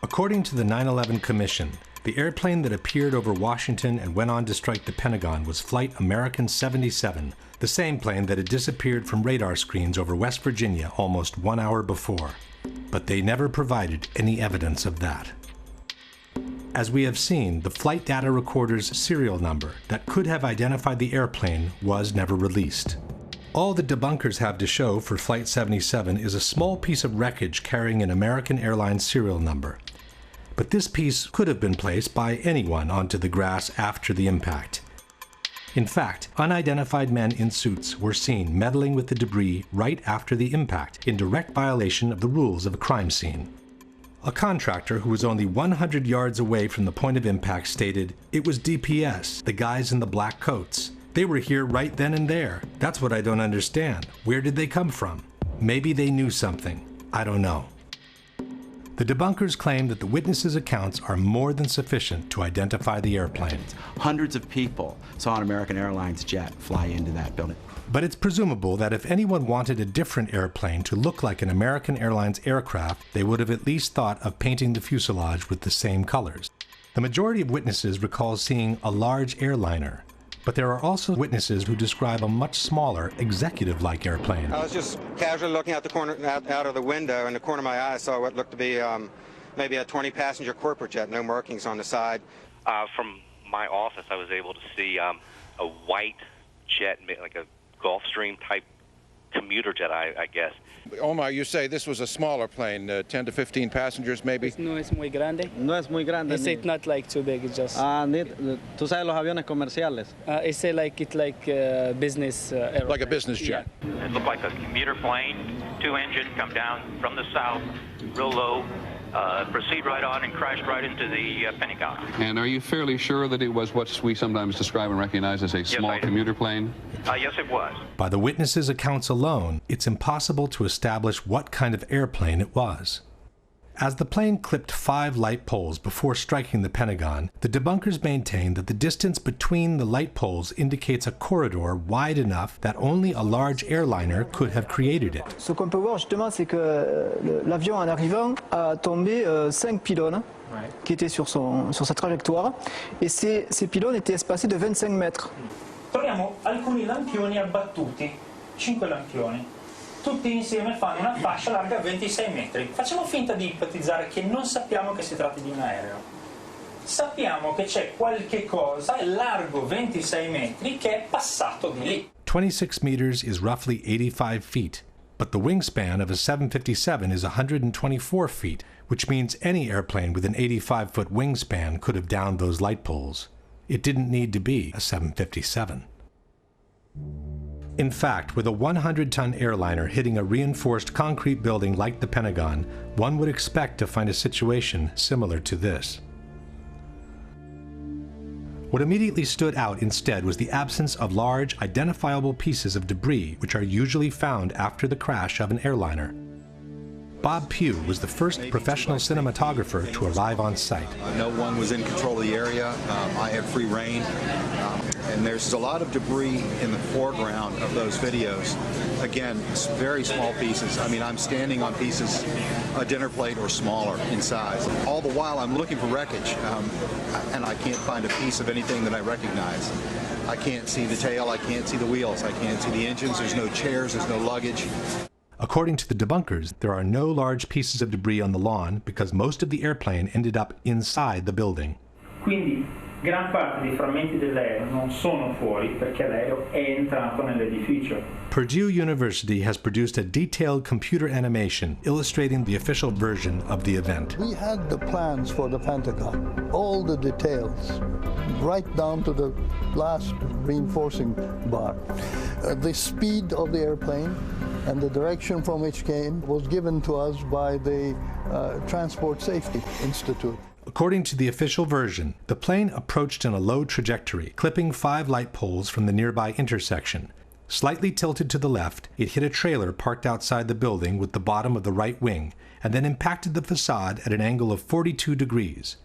According to the 9/11 Commission, the airplane that appeared over Washington and went on to strike the Pentagon was Flight American 77, the same plane that had disappeared from radar screens over West Virginia almost 1 hour before. But they never provided any evidence of that. As we have seen, the flight data recorder's serial number that could have identified the airplane was never released. All the debunkers have to show for Flight 77 is a small piece of wreckage carrying an American Airlines serial number. But this piece could have been placed by anyone onto the grass after the impact. In fact, unidentified men in suits were seen meddling with the debris right after the impact, in direct violation of the rules of a crime scene. A contractor who was only 100 yards away from the point of impact stated, "It was DPS, the guys in the black coats. They were here right then and there. That's what I don't understand. Where did they come from? Maybe they knew something. I don't know." The debunkers claim that the witnesses' accounts are more than sufficient to identify the airplane. Hundreds of people saw an American Airlines jet fly into that building. But it's presumable that if anyone wanted a different airplane to look like an American Airlines aircraft, they would have at least thought of painting the fuselage with the same colors. The majority of witnesses recall seeing a large airliner, but there are also witnesses who describe a much smaller, executive-like airplane. I was just casually looking out of the window. In the corner of my eye, I saw what looked to be maybe a 20-passenger corporate jet, no markings on the side. From my office, I was able to see a white jet, like a Gulfstream type commuter jet, I guess. Omar, you say this was a smaller plane, 10 to 15 passengers maybe? No es muy grande. No es muy grande. It's not like too big, it's just... tú sabes los aviones comerciales. It's like business airplane. Like a business jet. It looked like a commuter plane, 2-engine, come down from the south, real low, proceed right on and crashed right into the Pentagon. And are you fairly sure that it was what we sometimes describe and recognize as a small commuter plane? Yes, it was. By the witnesses' accounts alone, it's impossible to establish what kind of airplane it was. As the plane clipped 5 light poles before striking the Pentagon, the debunkers maintain that the distance between the light poles indicates a corridor wide enough that only a large airliner could have created it. Ce qu'on peut voir justement, c'est que l'avion en arrivant a tombé 5 pylônes qui étaient sur sa trajectoire, et ces pylônes étaient espacés de 25 mètres. Troviamo alcuni lampioni abbattuti, 5 lampioni. Tutti insieme fanno una fascia larga 26 metri. Facciamo finta di ipotizzare che non sappiamo che si tratti di un aereo. Sappiamo che c'è qualche cosa largo 26 metri che è passato di lì. 26 meters is roughly 85 feet, but the wingspan of a 757 is 124 feet, which means any airplane with an 85-foot wingspan could have downed those light poles. It didn't need to be a 757. In fact, with a 100-ton airliner hitting a reinforced concrete building like the Pentagon, one would expect to find a situation similar to this. What immediately stood out instead was the absence of large, identifiable pieces of debris which are usually found after the crash of an airliner. Bob Pugh was the first professional cinematographer to arrive on site. No one was in control of the area. I had free reign. And there's a lot of debris in the foreground of those videos. Again, very small pieces. I mean, I'm standing on pieces a dinner plate or smaller in size. All the while I'm looking for wreckage, and I can't find a piece of anything that I recognize. I can't see the tail, I can't see the wheels, I can't see the engines, there's no chairs, there's no luggage. According to the debunkers, there are no large pieces of debris on the lawn because most of the airplane ended up inside the building. Quindi gran parte dei frammenti dell'aereo non sono fuori perché l'aereo è entrato nell'edificio. Purdue University has produced a detailed computer animation illustrating the official version of the event. We had the plans for the Pentagon, all the details, right down to the last reinforcing bar. The speed of the airplane and the direction from which came was given to us by the Transport Safety Institute. According to the official version, the plane approached in a low trajectory, clipping 5 light poles from the nearby intersection. Slightly tilted to the left, it hit a trailer parked outside the building with the bottom of the right wing, and then impacted the facade at an angle of 42 degrees.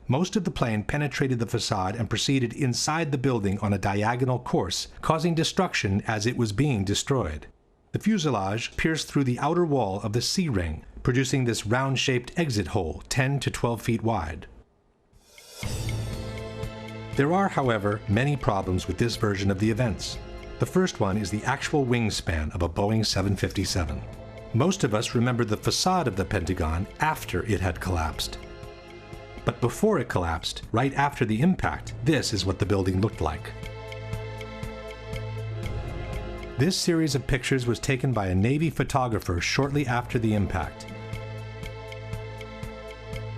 Most of the plane penetrated the facade and proceeded inside the building on a diagonal course, causing destruction as it was being destroyed. The fuselage pierced through the outer wall of the C-ring, producing this round-shaped exit hole 10 to 12 feet wide. There are, however, many problems with this version of the events. The first one is the actual wingspan of a Boeing 757. Most of us remember the facade of the Pentagon after it had collapsed. But before it collapsed, right after the impact, this is what the building looked like. This series of pictures was taken by a Navy photographer shortly after the impact.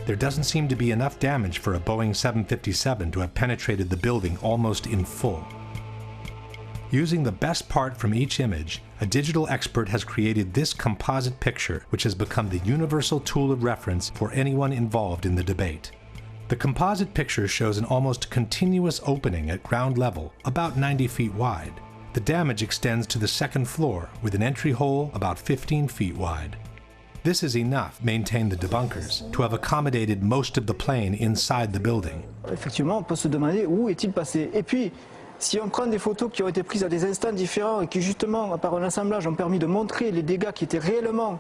There doesn't seem to be enough damage for a Boeing 757 to have penetrated the building almost in full. Using the best part from each image, a digital expert has created this composite picture, which has become the universal tool of reference for anyone involved in the debate. The composite picture shows an almost continuous opening at ground level, about 90 feet wide. The damage extends to the second floor, with an entry hole about 15 feet wide. This is enough, maintain the debunkers, to have accommodated most of the plane inside the building. Effectivement, on peut se demander où est-il passé. Et puis, si on prend des photos qui ont été prises à des instants différents et qui justement, par un assemblage, ont permis de montrer les dégâts qui étaient réellement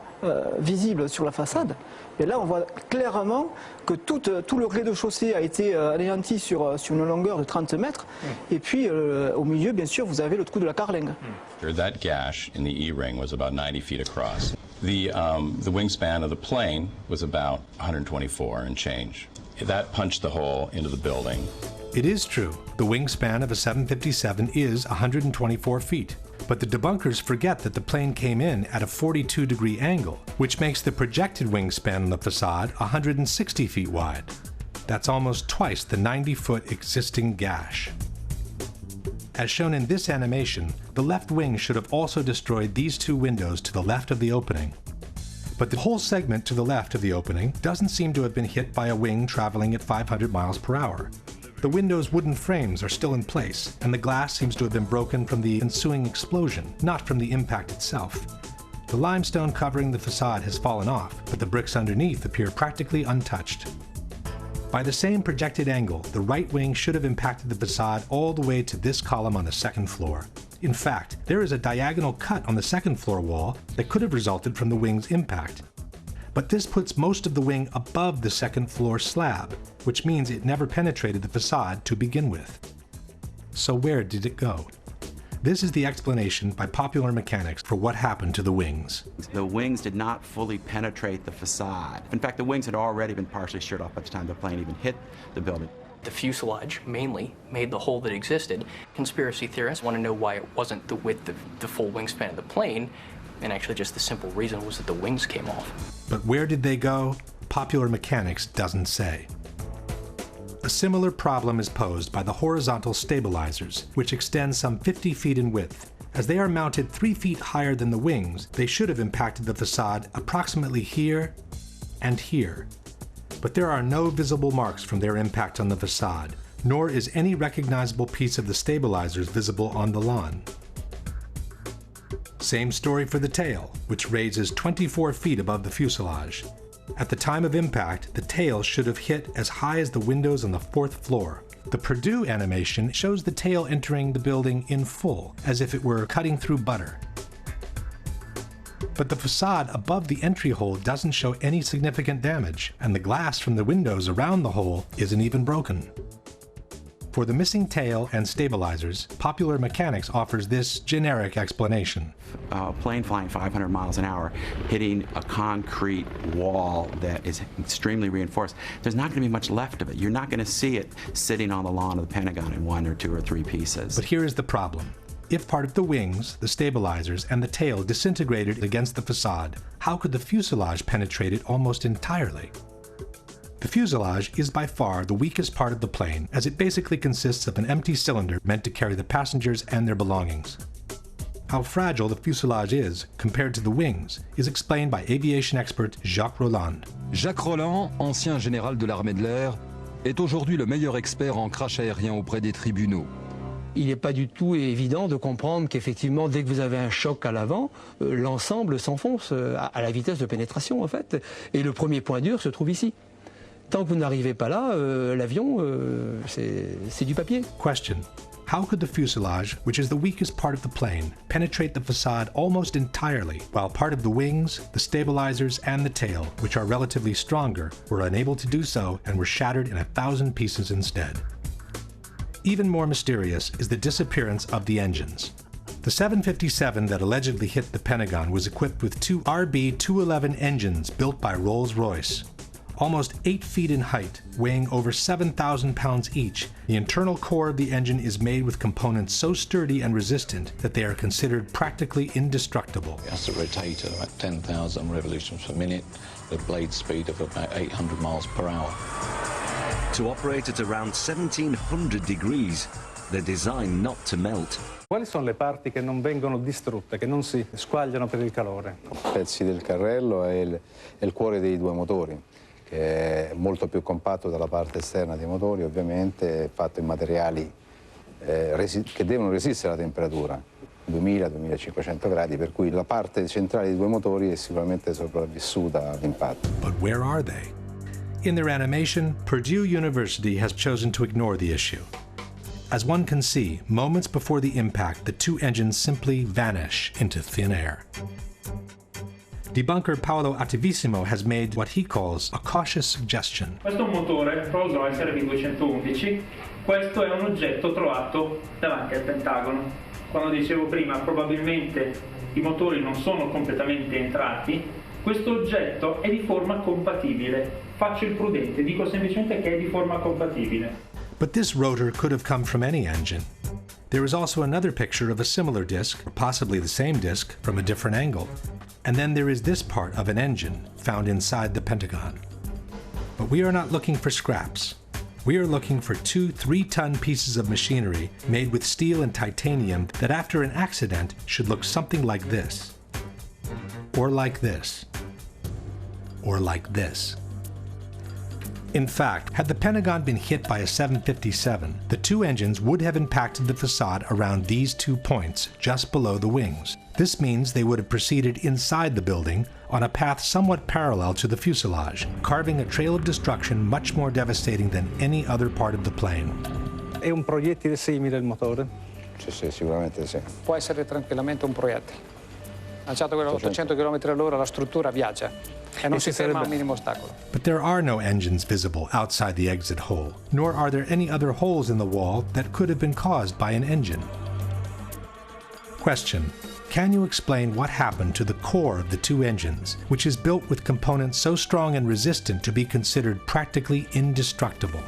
visibles sur la façade, et là on voit clairement que tout le rez-de-chaussée a été anéanti sur une longueur de 30 mètres, et puis au milieu, bien sûr, vous avez le trou de la carlingue. That gash in the E-ring was about 90 feet across. The wingspan of the plane was about 124 and change. That punched the hole into the building. It is true, the wingspan of a 757 is 124 feet, but the debunkers forget that the plane came in at a 42-degree angle, which makes the projected wingspan on the facade 160 feet wide. That's almost twice the 90-foot existing gash. As shown in this animation, the left wing should have also destroyed these two windows to the left of the opening. But the whole segment to the left of the opening doesn't seem to have been hit by a wing traveling at 500 miles per hour. The window's wooden frames are still in place, and the glass seems to have been broken from the ensuing explosion, not from the impact itself. The limestone covering the facade has fallen off, but the bricks underneath appear practically untouched. By the same projected angle, the right wing should have impacted the facade all the way to this column on the second floor. In fact, there is a diagonal cut on the second floor wall that could have resulted from the wing's impact. But this puts most of the wing above the second floor slab, which means it never penetrated the facade to begin with. So where did it go? This is the explanation by Popular Mechanics for what happened to the wings. The wings did not fully penetrate the facade. In fact, the wings had already been partially sheared off by the time the plane even hit the building. The fuselage mainly made the hole that existed. Conspiracy theorists want to know why it wasn't the width of the full wingspan of the plane, and actually just the simple reason was that the wings came off. But where did they go? Popular Mechanics doesn't say. A similar problem is posed by the horizontal stabilizers, which extend some 50 feet in width. As they are mounted 3 feet higher than the wings, they should have impacted the facade approximately here and here. But there are no visible marks from their impact on the facade, nor is any recognizable piece of the stabilizers visible on the lawn. Same story for the tail, which raises 24 feet above the fuselage. At the time of impact, the tail should have hit as high as the windows on the 4th floor. The Purdue animation shows the tail entering the building in full, as if it were cutting through butter. But the facade above the entry hole doesn't show any significant damage, and the glass from the windows around the hole isn't even broken. For the missing tail and stabilizers, Popular Mechanics offers this generic explanation. A plane flying 500 miles an hour, hitting a concrete wall that is extremely reinforced, there's not going to be much left of it. You're not going to see it sitting on the lawn of the Pentagon in 1 or 2 or 3 pieces. But here is the problem. If part of the wings, the stabilizers, and the tail disintegrated against the facade, how could the fuselage penetrate it almost entirely? The fuselage is by far the weakest part of the plane, as it basically consists of an empty cylinder meant to carry the passengers and their belongings. How fragile the fuselage is compared to the wings is explained by aviation expert Jacques Rolland. Jacques Rolland, ancien général de l'armée de l'air, est aujourd'hui le meilleur expert en crash aérien auprès des tribunaux. Il n'est pas du tout évident de comprendre qu'effectivement, dès que vous avez un choc à l'avant, l'ensemble s'enfonce à la vitesse de pénétration, en fait. Et le premier point dur se trouve ici. Tant que vous n'arrivez pas là, l'avion, c'est du papier. Question. How could the fuselage, which is the weakest part of the plane, penetrate the facade almost entirely, while part of the wings, the stabilizers, and the tail, which are relatively stronger, were unable to do so and were shattered in 1,000 pieces instead? Even more mysterious is the disappearance of the engines. The 757 that allegedly hit the Pentagon was equipped with two RB-211 engines built by Rolls-Royce. Almost 8 feet in height, weighing over 7,000 pounds each, the internal core of the engine is made with components so sturdy and resistant that they are considered practically indestructible. It has to rotate at about 10,000 revolutions per minute, with a blade speed of about 800 miles per hour. To operate at around 1700 degrees, they're designed not to melt. Quali sono le parti che non vengono distrutte, che non si squagliano per il calore? Pezzi del carrello e il cuore dei due motori, che è molto più compatto dalla parte esterna dei motori, ovviamente, è fatto in materiali che devono resistere alla temperatura, 2000-2500 gradi, per cui la parte centrale dei due motori è sicuramente sopravvissuta all'impatto. But where are they? In their animation, Purdue University has chosen to ignore the issue. As one can see, moments before the impact, the two engines simply vanish into thin air. Debunker Paolo Attivissimo has made what he calls a cautious suggestion. Questo è un motore Rolls-Royce RB211. Questo è un oggetto trovato davanti al Pentagono. Quando dicevo prima, probabilmente i motori non sono completamente entrati, questo oggetto è di forma compatibile. Faccio il prudente, dico semplicemente che è di forma compatibile. But this rotor could have come from any engine. There is also another picture of a similar disc, or possibly the same disc, from a different angle. And then there is this part of an engine found inside the Pentagon. But we are not looking for scraps. We are looking for 2 3-ton pieces of machinery made with steel and titanium that after an accident should look something like this. Or like this. Or like this. In fact, had the Pentagon been hit by a 757, the two engines would have impacted the facade around these 2 points just below the wings. This means they would have proceeded inside the building on a path somewhat parallel to the fuselage, carving a trail of destruction much more devastating than any other part of the plane. È un proiettile simile il motore? Sì, sicuramente sì. Può essere tranquillamente un proiettile. Lanciato quello a 800 km all'ora, la struttura viaggia e non si ferma a un minimo ostacolo. But there are no engines visible outside the exit hole, nor are there any other holes in the wall that could have been caused by an engine. Question: can you explain what happened to the core of the two engines, which is built with components so strong and resistant to be considered practically indestructible?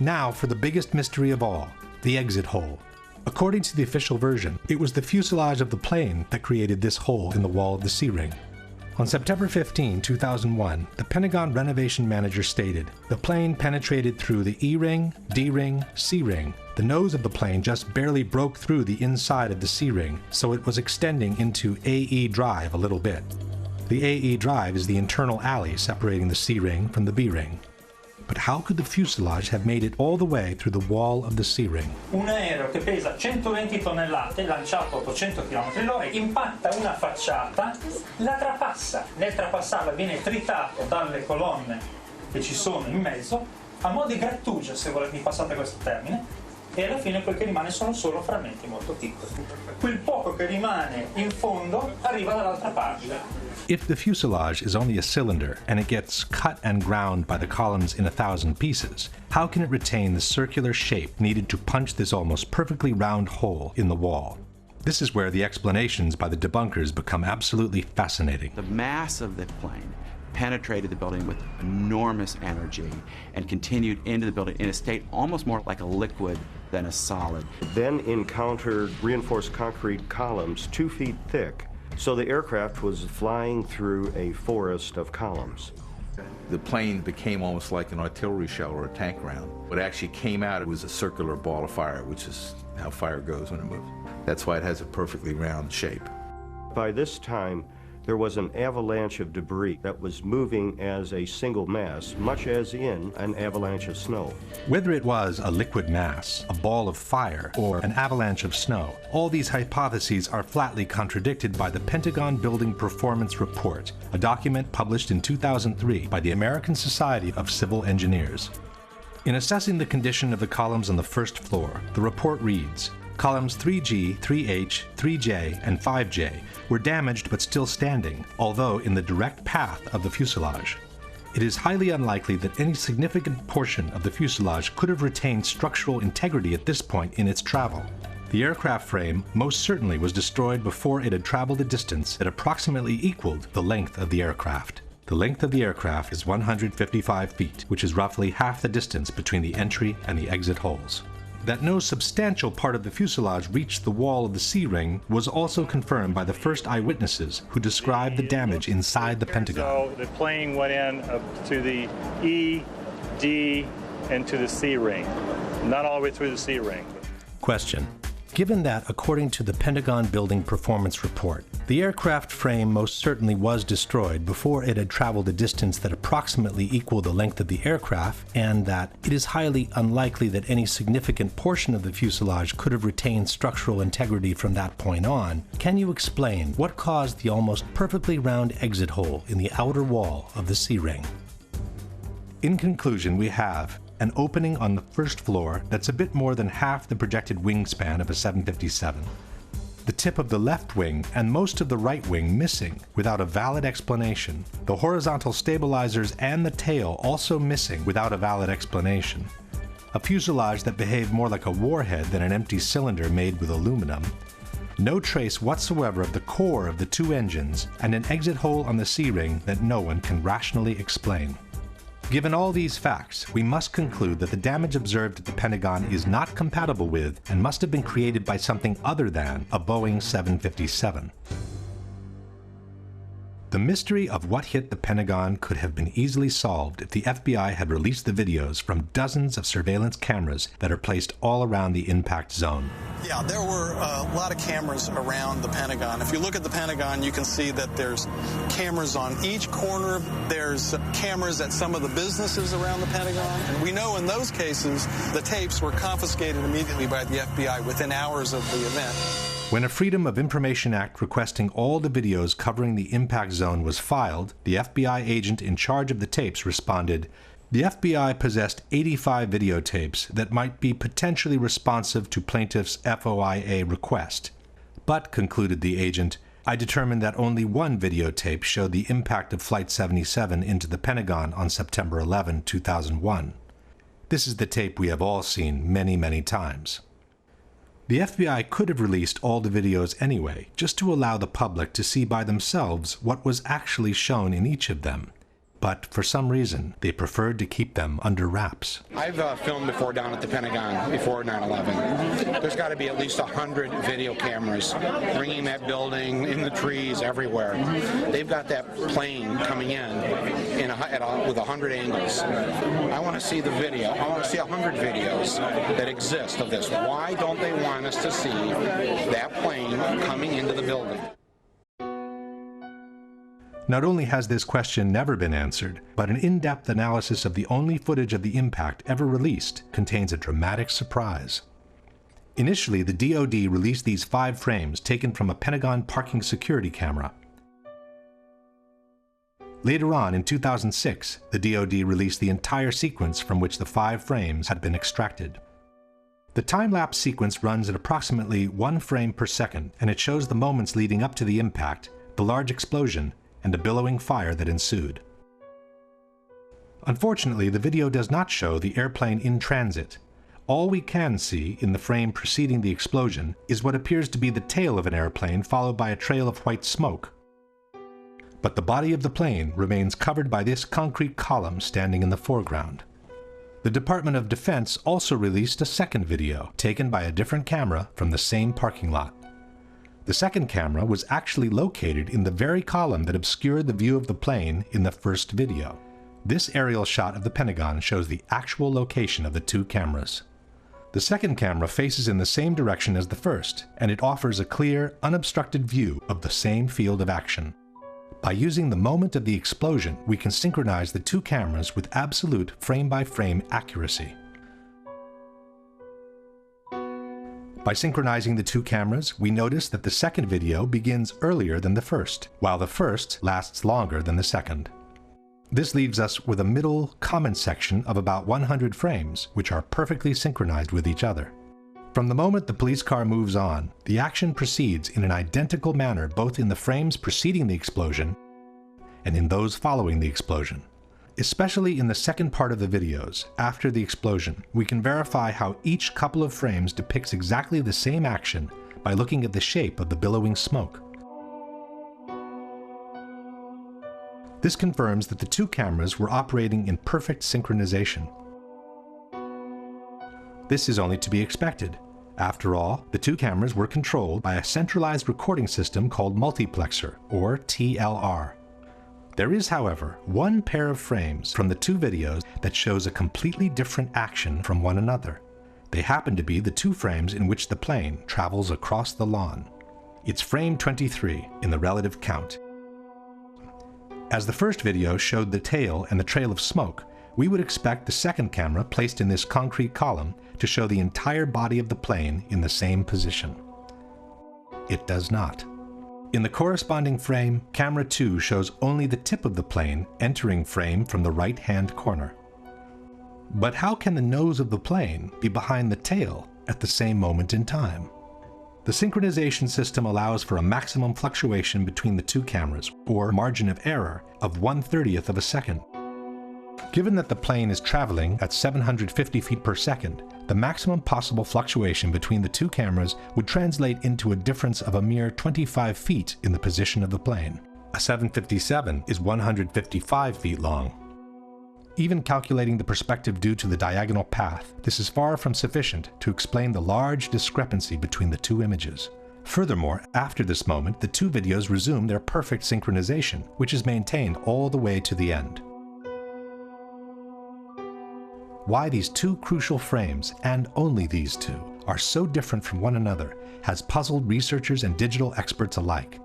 Now for the biggest mystery of all, the exit hole. According to the official version, it was the fuselage of the plane that created this hole in the wall of the C-ring. On September 15, 2001, the Pentagon renovation manager stated, "The plane penetrated through the E-ring, D-ring, C-ring. The nose of the plane just barely broke through the inside of the C-ring, so it was extending into AE drive a little bit." The AE drive is the internal alley separating the C-ring from the B-ring. But how could the fuselage have made it all the way through the wall of the C-ring? Un aereo che pesa 120 tonnellate, lanciato a 800 km/h, impatta una facciata, la trapassa. Nel trapassarla viene tritato dalle colonne che ci sono in mezzo, a mo' di grattugia, se volete, mi passate questo termine, e alla fine quel che rimane sono solo frammenti molto piccoli. Quel poco che rimane in fondo arriva dall'altra parte. If the fuselage is only a cylinder and it gets cut and ground by the columns in 1,000 pieces, how can it retain the circular shape needed to punch this almost perfectly round hole in the wall? This is where the explanations by the debunkers become absolutely fascinating. The mass of the plane penetrated the building with enormous energy and continued into the building in a state almost more like a liquid than a solid. Then encountered reinforced concrete columns 2 feet thick. So the aircraft was flying through a forest of columns. The plane became almost like an artillery shell or a tank round. What actually came out, it was a circular ball of fire, which is how fire goes when it moves. That's why it has a perfectly round shape. By this time, there was an avalanche of debris that was moving as a single mass, much as in an avalanche of snow. Whether it was a liquid mass, a ball of fire, or an avalanche of snow, all these hypotheses are flatly contradicted by the Pentagon Building Performance Report, a document published in 2003 by the American Society of Civil Engineers. In assessing the condition of the columns on the first floor, the report reads, columns 3G, 3H, 3J, and 5J were damaged but still standing, although in the direct path of the fuselage. It is highly unlikely that any significant portion of the fuselage could have retained structural integrity at this point in its travel. The aircraft frame most certainly was destroyed before it had traveled a distance that approximately equaled the length of the aircraft. The length of the aircraft is 155 feet, which is roughly half the distance between the entry and the exit holes. That no substantial part of the fuselage reached the wall of the C-ring was also confirmed by the first eyewitnesses who described the damage inside the Pentagon. So the plane went in to the E, D, and to the C-ring. Not all the way through the C-ring. Question. Given that, according to the Pentagon Building Performance Report, the aircraft frame most certainly was destroyed before it had traveled a distance that approximately equaled the length of the aircraft, and that it is highly unlikely that any significant portion of the fuselage could have retained structural integrity from that point on, can you explain what caused the almost perfectly round exit hole in the outer wall of the C-ring? In conclusion, we have an opening on the first floor that's a bit more than half the projected wingspan of a 757. The tip of the left wing and most of the right wing missing without a valid explanation. The horizontal stabilizers and the tail also missing without a valid explanation. A fuselage that behaved more like a warhead than an empty cylinder made with aluminum. No trace whatsoever of the core of the two engines, and an exit hole on the C-ring that no one can rationally explain. Given all these facts, we must conclude that the damage observed at the Pentagon is not compatible with and must have been created by something other than a Boeing 757. The mystery of what hit the Pentagon could have been easily solved if the FBI had released the videos from dozens of surveillance cameras that are placed all around the impact zone. Yeah, there were a lot of cameras around the Pentagon. If you look at the Pentagon, you can see that there's cameras on each corner. There's cameras at some of the businesses around the Pentagon. And we know in those cases, the tapes were confiscated immediately by the FBI within hours of the event. When a Freedom of Information Act requesting all the videos covering the impact zone was filed, the FBI agent in charge of the tapes responded, "The FBI possessed 85 videotapes that might be potentially responsive to plaintiff's FOIA request. But," concluded the agent, "I determined that only one videotape showed the impact of Flight 77 into the Pentagon on September 11, 2001. This is the tape we have all seen many, many times." The FBI could have released all the videos anyway, just to allow the public to see by themselves what was actually shown in each of them. But for some reason, they preferred to keep them under wraps. I've filmed before down at the Pentagon, before 9/11. There's got to be at least 100 video cameras ringing that building, in the trees, everywhere. They've got that plane coming in with 100 angles. I want to see the video. I want to see 100 videos that exist of this. Why don't they want us to see that plane coming into the building? Not only has this question never been answered, but an in-depth analysis of the only footage of the impact ever released contains a dramatic surprise. Initially, the DoD released these 5 frames taken from a Pentagon parking security camera. Later on, in 2006, the DoD released the entire sequence from which the 5 frames had been extracted. The time-lapse sequence runs at approximately 1 frame per second, and it shows the moments leading up to the impact, the large explosion, and the billowing fire that ensued. Unfortunately, the video does not show the airplane in transit. All we can see in the frame preceding the explosion is what appears to be the tail of an airplane followed by a trail of white smoke. But the body of the plane remains covered by this concrete column standing in the foreground. The Department of Defense also released a second video, taken by a different camera from the same parking lot. The second camera was actually located in the very column that obscured the view of the plane in the first video. This aerial shot of the Pentagon shows the actual location of the 2 cameras. The second camera faces in the same direction as the first, and it offers a clear, unobstructed view of the same field of action. By using the moment of the explosion, we can synchronize the 2 cameras with absolute frame-by-frame accuracy. By synchronizing the 2 cameras, we notice that the second video begins earlier than the first, while the first lasts longer than the second. This leaves us with a middle common section of about 100 frames, which are perfectly synchronized with each other. From the moment the police car moves on, the action proceeds in an identical manner both in the frames preceding the explosion and in those following the explosion. Especially in the second part of the videos, after the explosion, we can verify how each couple of frames depicts exactly the same action by looking at the shape of the billowing smoke. This confirms that the two cameras were operating in perfect synchronization. This is only to be expected. After all, the two cameras were controlled by a centralized recording system called multiplexer, or TLR. There is, however, one pair of frames from the two videos that shows a completely different action from one another. They happen to be the two frames in which the plane travels across the lawn. It's frame 23 in the relative count. As the first video showed the tail and the trail of smoke, we would expect the second camera placed in this concrete column to show the entire body of the plane in the same position. It does not. In the corresponding frame, camera 2 shows only the tip of the plane entering frame from the right-hand corner. But how can the nose of the plane be behind the tail at the same moment in time? The synchronization system allows for a maximum fluctuation between the two cameras, or margin of error, of 1/30th of a second. Given that the plane is traveling at 750 feet per second, the maximum possible fluctuation between the two cameras would translate into a difference of a mere 25 feet in the position of the plane. A 757 is 155 feet long. Even calculating the perspective due to the diagonal path, this is far from sufficient to explain the large discrepancy between the two images. Furthermore, after this moment, the two videos resume their perfect synchronization, which is maintained all the way to the end. Why these two crucial frames, and only these two, are so different from one another has puzzled researchers and digital experts alike.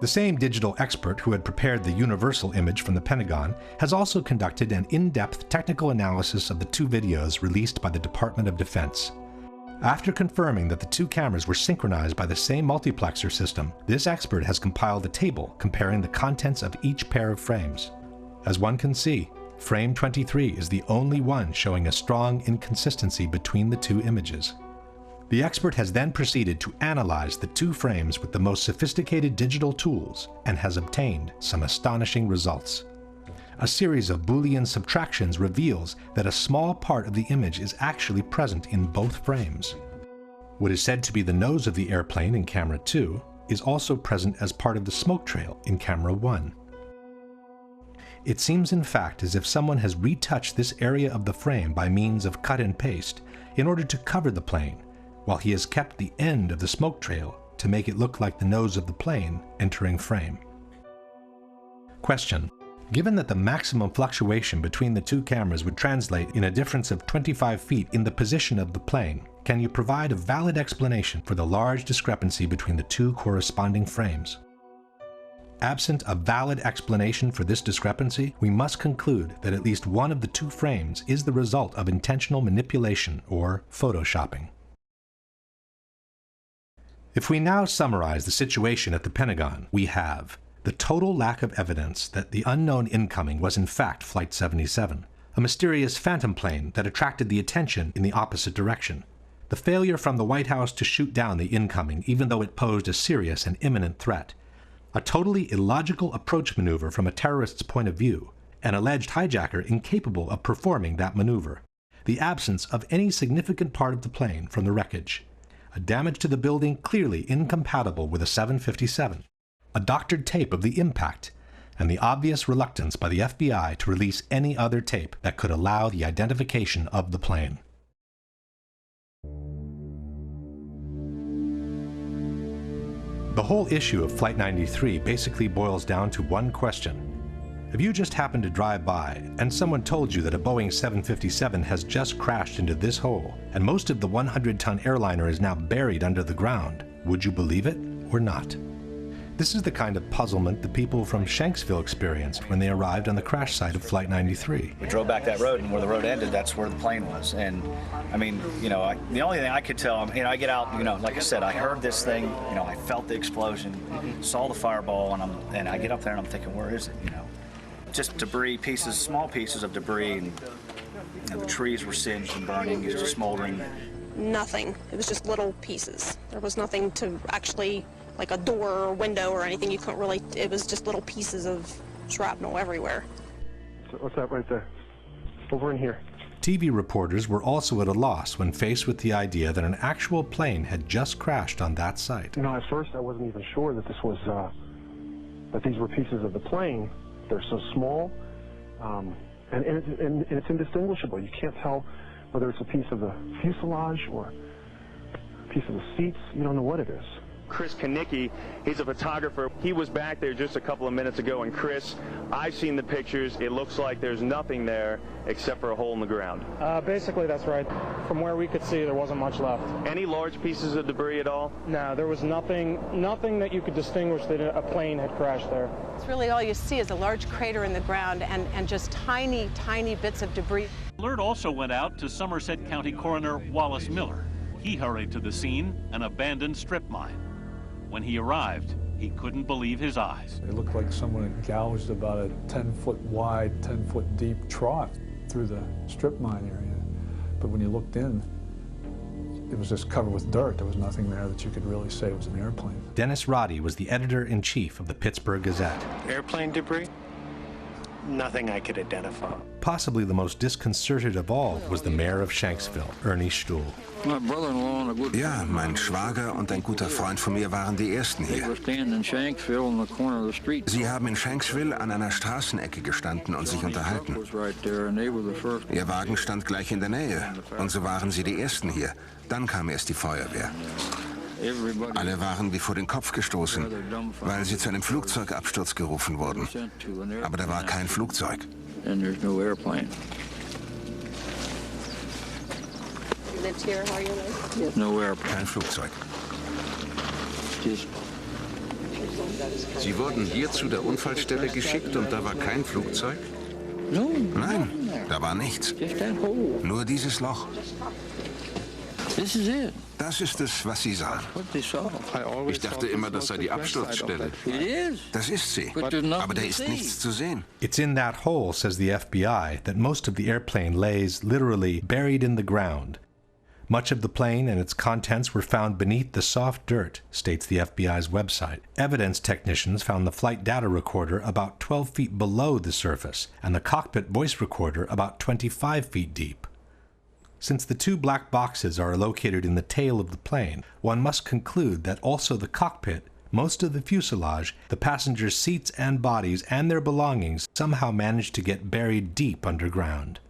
The same digital expert who had prepared the universal image from the Pentagon has also conducted an in-depth technical analysis of the two videos released by the Department of Defense. After confirming that the two cameras were synchronized by the same multiplexer system, this expert has compiled a table comparing the contents of each pair of frames. As one can see, frame 23 is the only one showing a strong inconsistency between the two images. The expert has then proceeded to analyze the two frames with the most sophisticated digital tools and has obtained some astonishing results. A series of Boolean subtractions reveals that a small part of the image is actually present in both frames. What is said to be the nose of the airplane in camera 2 is also present as part of the smoke trail in camera 1. It seems in fact as if someone has retouched this area of the frame by means of cut and paste in order to cover the plane, while he has kept the end of the smoke trail to make it look like the nose of the plane entering frame. Question: given that the maximum fluctuation between the two cameras would translate in a difference of 25 feet in the position of the plane, can you provide a valid explanation for the large discrepancy between the two corresponding frames? Absent a valid explanation for this discrepancy, we must conclude that at least one of the two frames is the result of intentional manipulation or photoshopping. If we now summarize the situation at the Pentagon, we have the total lack of evidence that the unknown incoming was in fact Flight 77, a mysterious phantom plane that attracted the attention in the opposite direction, the failure from the White House to shoot down the incoming even though it posed a serious and imminent threat, a totally illogical approach maneuver from a terrorist's point of view, an alleged hijacker incapable of performing that maneuver, the absence of any significant part of the plane from the wreckage, a damage to the building clearly incompatible with a 757, a doctored tape of the impact, and the obvious reluctance by the FBI to release any other tape that could allow the identification of the plane. The whole issue of Flight 93 basically boils down to one question. If you just happened to drive by and someone told you that a Boeing 757 has just crashed into this hole and most of the 100-ton airliner is now buried under the ground, would you believe it or not? This is the kind of puzzlement the people from Shanksville experienced when they arrived on the crash site of Flight 93. We drove back that road, and where the road ended, that's where the plane was. And I mean, you know, the only thing I could tell, I get out, like I said, I heard this thing, I felt the explosion, saw the fireball, and I get up there and I'm thinking, where is it, just debris, pieces, small pieces of debris, and the trees were singed and burning, just smoldering. Nothing. It was just little pieces. There was nothing to actually, like a door or window or anything. You couldn't really, it was just little pieces of shrapnel everywhere. So what's that right there? Over in here. TV reporters were also at a loss when faced with the idea that an actual plane had just crashed on that site. You know, at first I wasn't even sure that this was, that these were pieces of the plane. They're so small, and it's indistinguishable. You can't tell whether it's a piece of the fuselage or a piece of the seats. You don't know what it is. Chris Kanicki, he's a photographer. He was back there just a couple of minutes ago, and Chris, I've seen the pictures. It looks like there's nothing there except for a hole in the ground. Basically, that's right. From where we could see, there wasn't much left. Any large pieces of debris at all? No, there was nothing that you could distinguish that a plane had crashed there. It's really all you see is a large crater in the ground and just tiny, tiny bits of debris. Alert also went out to Somerset County Coroner Wallace Miller. He hurried to the scene, an abandoned strip mine. When he arrived, he couldn't believe his eyes. It looked like someone had gouged about a 10-foot wide, 10-foot deep trough through the strip mine area. But when you looked in, it was just covered with dirt. There was nothing there that you could really say was an airplane. Dennis Roddy was the editor-in-chief of the Pittsburgh Gazette. Airplane debris? Nothing I could identify. Possibly the most disconcerted of all was the mayor of Shanksville, Ernie Stuhl. Ja, mein Schwager und ein guter Freund von mir waren die Ersten hier. Sie haben in Shanksville an einer Straßenecke gestanden und sich unterhalten. Ihr Wagen stand gleich in der Nähe und so waren sie die Ersten hier. Dann kam erst die Feuerwehr. Alle waren wie vor den Kopf gestoßen, weil sie zu einem Flugzeugabsturz gerufen wurden. Aber da war kein Flugzeug. Kein Flugzeug. Sie wurden hier zu der Unfallstelle geschickt und da war kein Flugzeug? Nein, da war nichts. Nur dieses Loch. Das ist es, was Sie sahen. Ich dachte immer, das sei die Absturzstelle. Das ist sie, aber da ist nichts zu sehen. It's in that hole, says the FBI, that most of the airplane lays literally buried in the ground. Much of the plane and its contents were found beneath the soft dirt, states the FBI's website. Evidence technicians found the flight data recorder about 12 feet below the surface and the cockpit voice recorder about 25 feet deep. Since the two black boxes are located in the tail of the plane, one must conclude that also the cockpit, most of the fuselage, the passengers' seats and bodies, and their belongings somehow managed to get buried deep underground.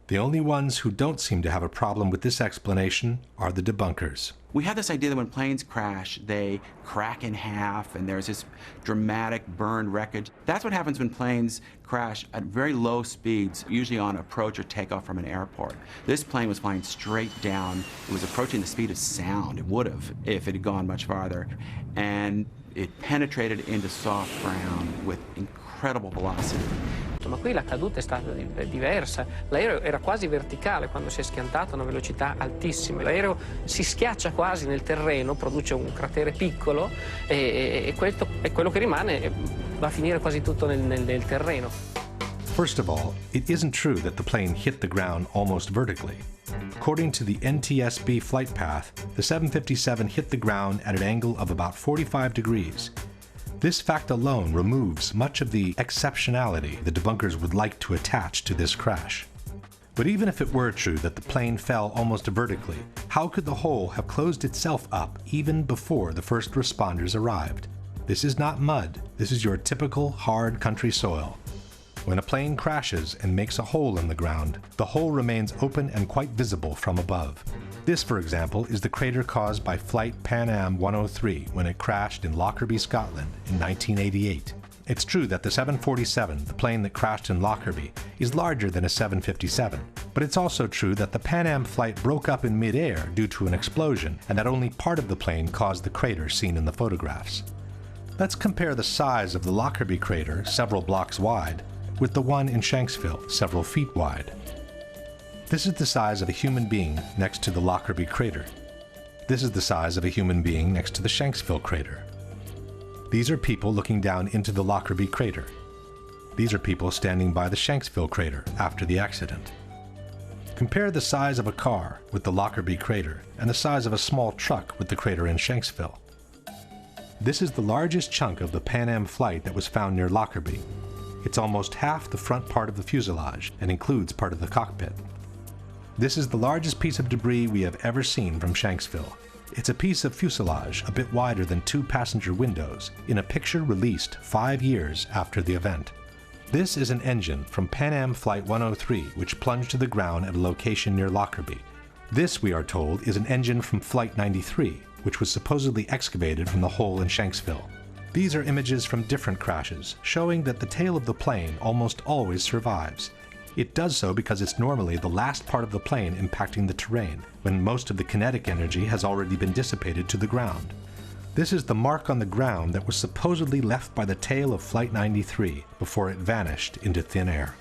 The only ones who don't seem to have a problem with this explanation are the debunkers. We have this idea that when planes crash, they crack in half and there's this dramatic burned wreckage. That's what happens when planes crash at very low speeds, usually on approach or takeoff from an airport. This plane was flying straight down. It was approaching the speed of sound. It would have if it had gone much farther. And it penetrated into soft ground with incredible velocity. Ma qui la caduta è stata diversa. L'aereo era quasi verticale quando si è schiantato a una velocità altissima. L'aereo si schiaccia quasi nel terreno, produce un cratere piccolo e quello che rimane va a finire quasi tutto nel terreno. First of all, it isn't true that the plane hit the ground almost vertically. According to the NTSB flight path, the 757 hit the ground at an angle of about 45 degrees. This fact alone removes much of the exceptionality the debunkers would like to attach to this crash. But even if it were true that the plane fell almost vertically, how could the hole have closed itself up even before the first responders arrived? This is not mud. This is your typical hard country soil. When a plane crashes and makes a hole in the ground, the hole remains open and quite visible from above. This, for example, is the crater caused by Flight Pan Am 103 when it crashed in Lockerbie, Scotland in 1988. It's true that the 747, the plane that crashed in Lockerbie, is larger than a 757, but it's also true that the Pan Am flight broke up in mid-air due to an explosion and that only part of the plane caused the crater seen in the photographs. Let's compare the size of the Lockerbie crater, several blocks wide, with the one in Shanksville, several feet wide. This is the size of a human being next to the Lockerbie crater. This is the size of a human being next to the Shanksville crater. These are people looking down into the Lockerbie crater. These are people standing by the Shanksville crater after the accident. Compare the size of a car with the Lockerbie crater and the size of a small truck with the crater in Shanksville. This is the largest chunk of the Pan Am flight that was found near Lockerbie. It's almost half the front part of the fuselage and includes part of the cockpit. This is the largest piece of debris we have ever seen from Shanksville. It's a piece of fuselage a bit wider than 2 passenger windows in a picture released 5 years after the event. This is an engine from Pan Am Flight 103 which plunged to the ground at a location near Lockerbie. This, we are told, is an engine from Flight 93, which was supposedly excavated from the hole in Shanksville. These are images from different crashes, showing that the tail of the plane almost always survives. It does so because it's normally the last part of the plane impacting the terrain, when most of the kinetic energy has already been dissipated to the ground. This is the mark on the ground that was supposedly left by the tail of Flight 93 before it vanished into thin air.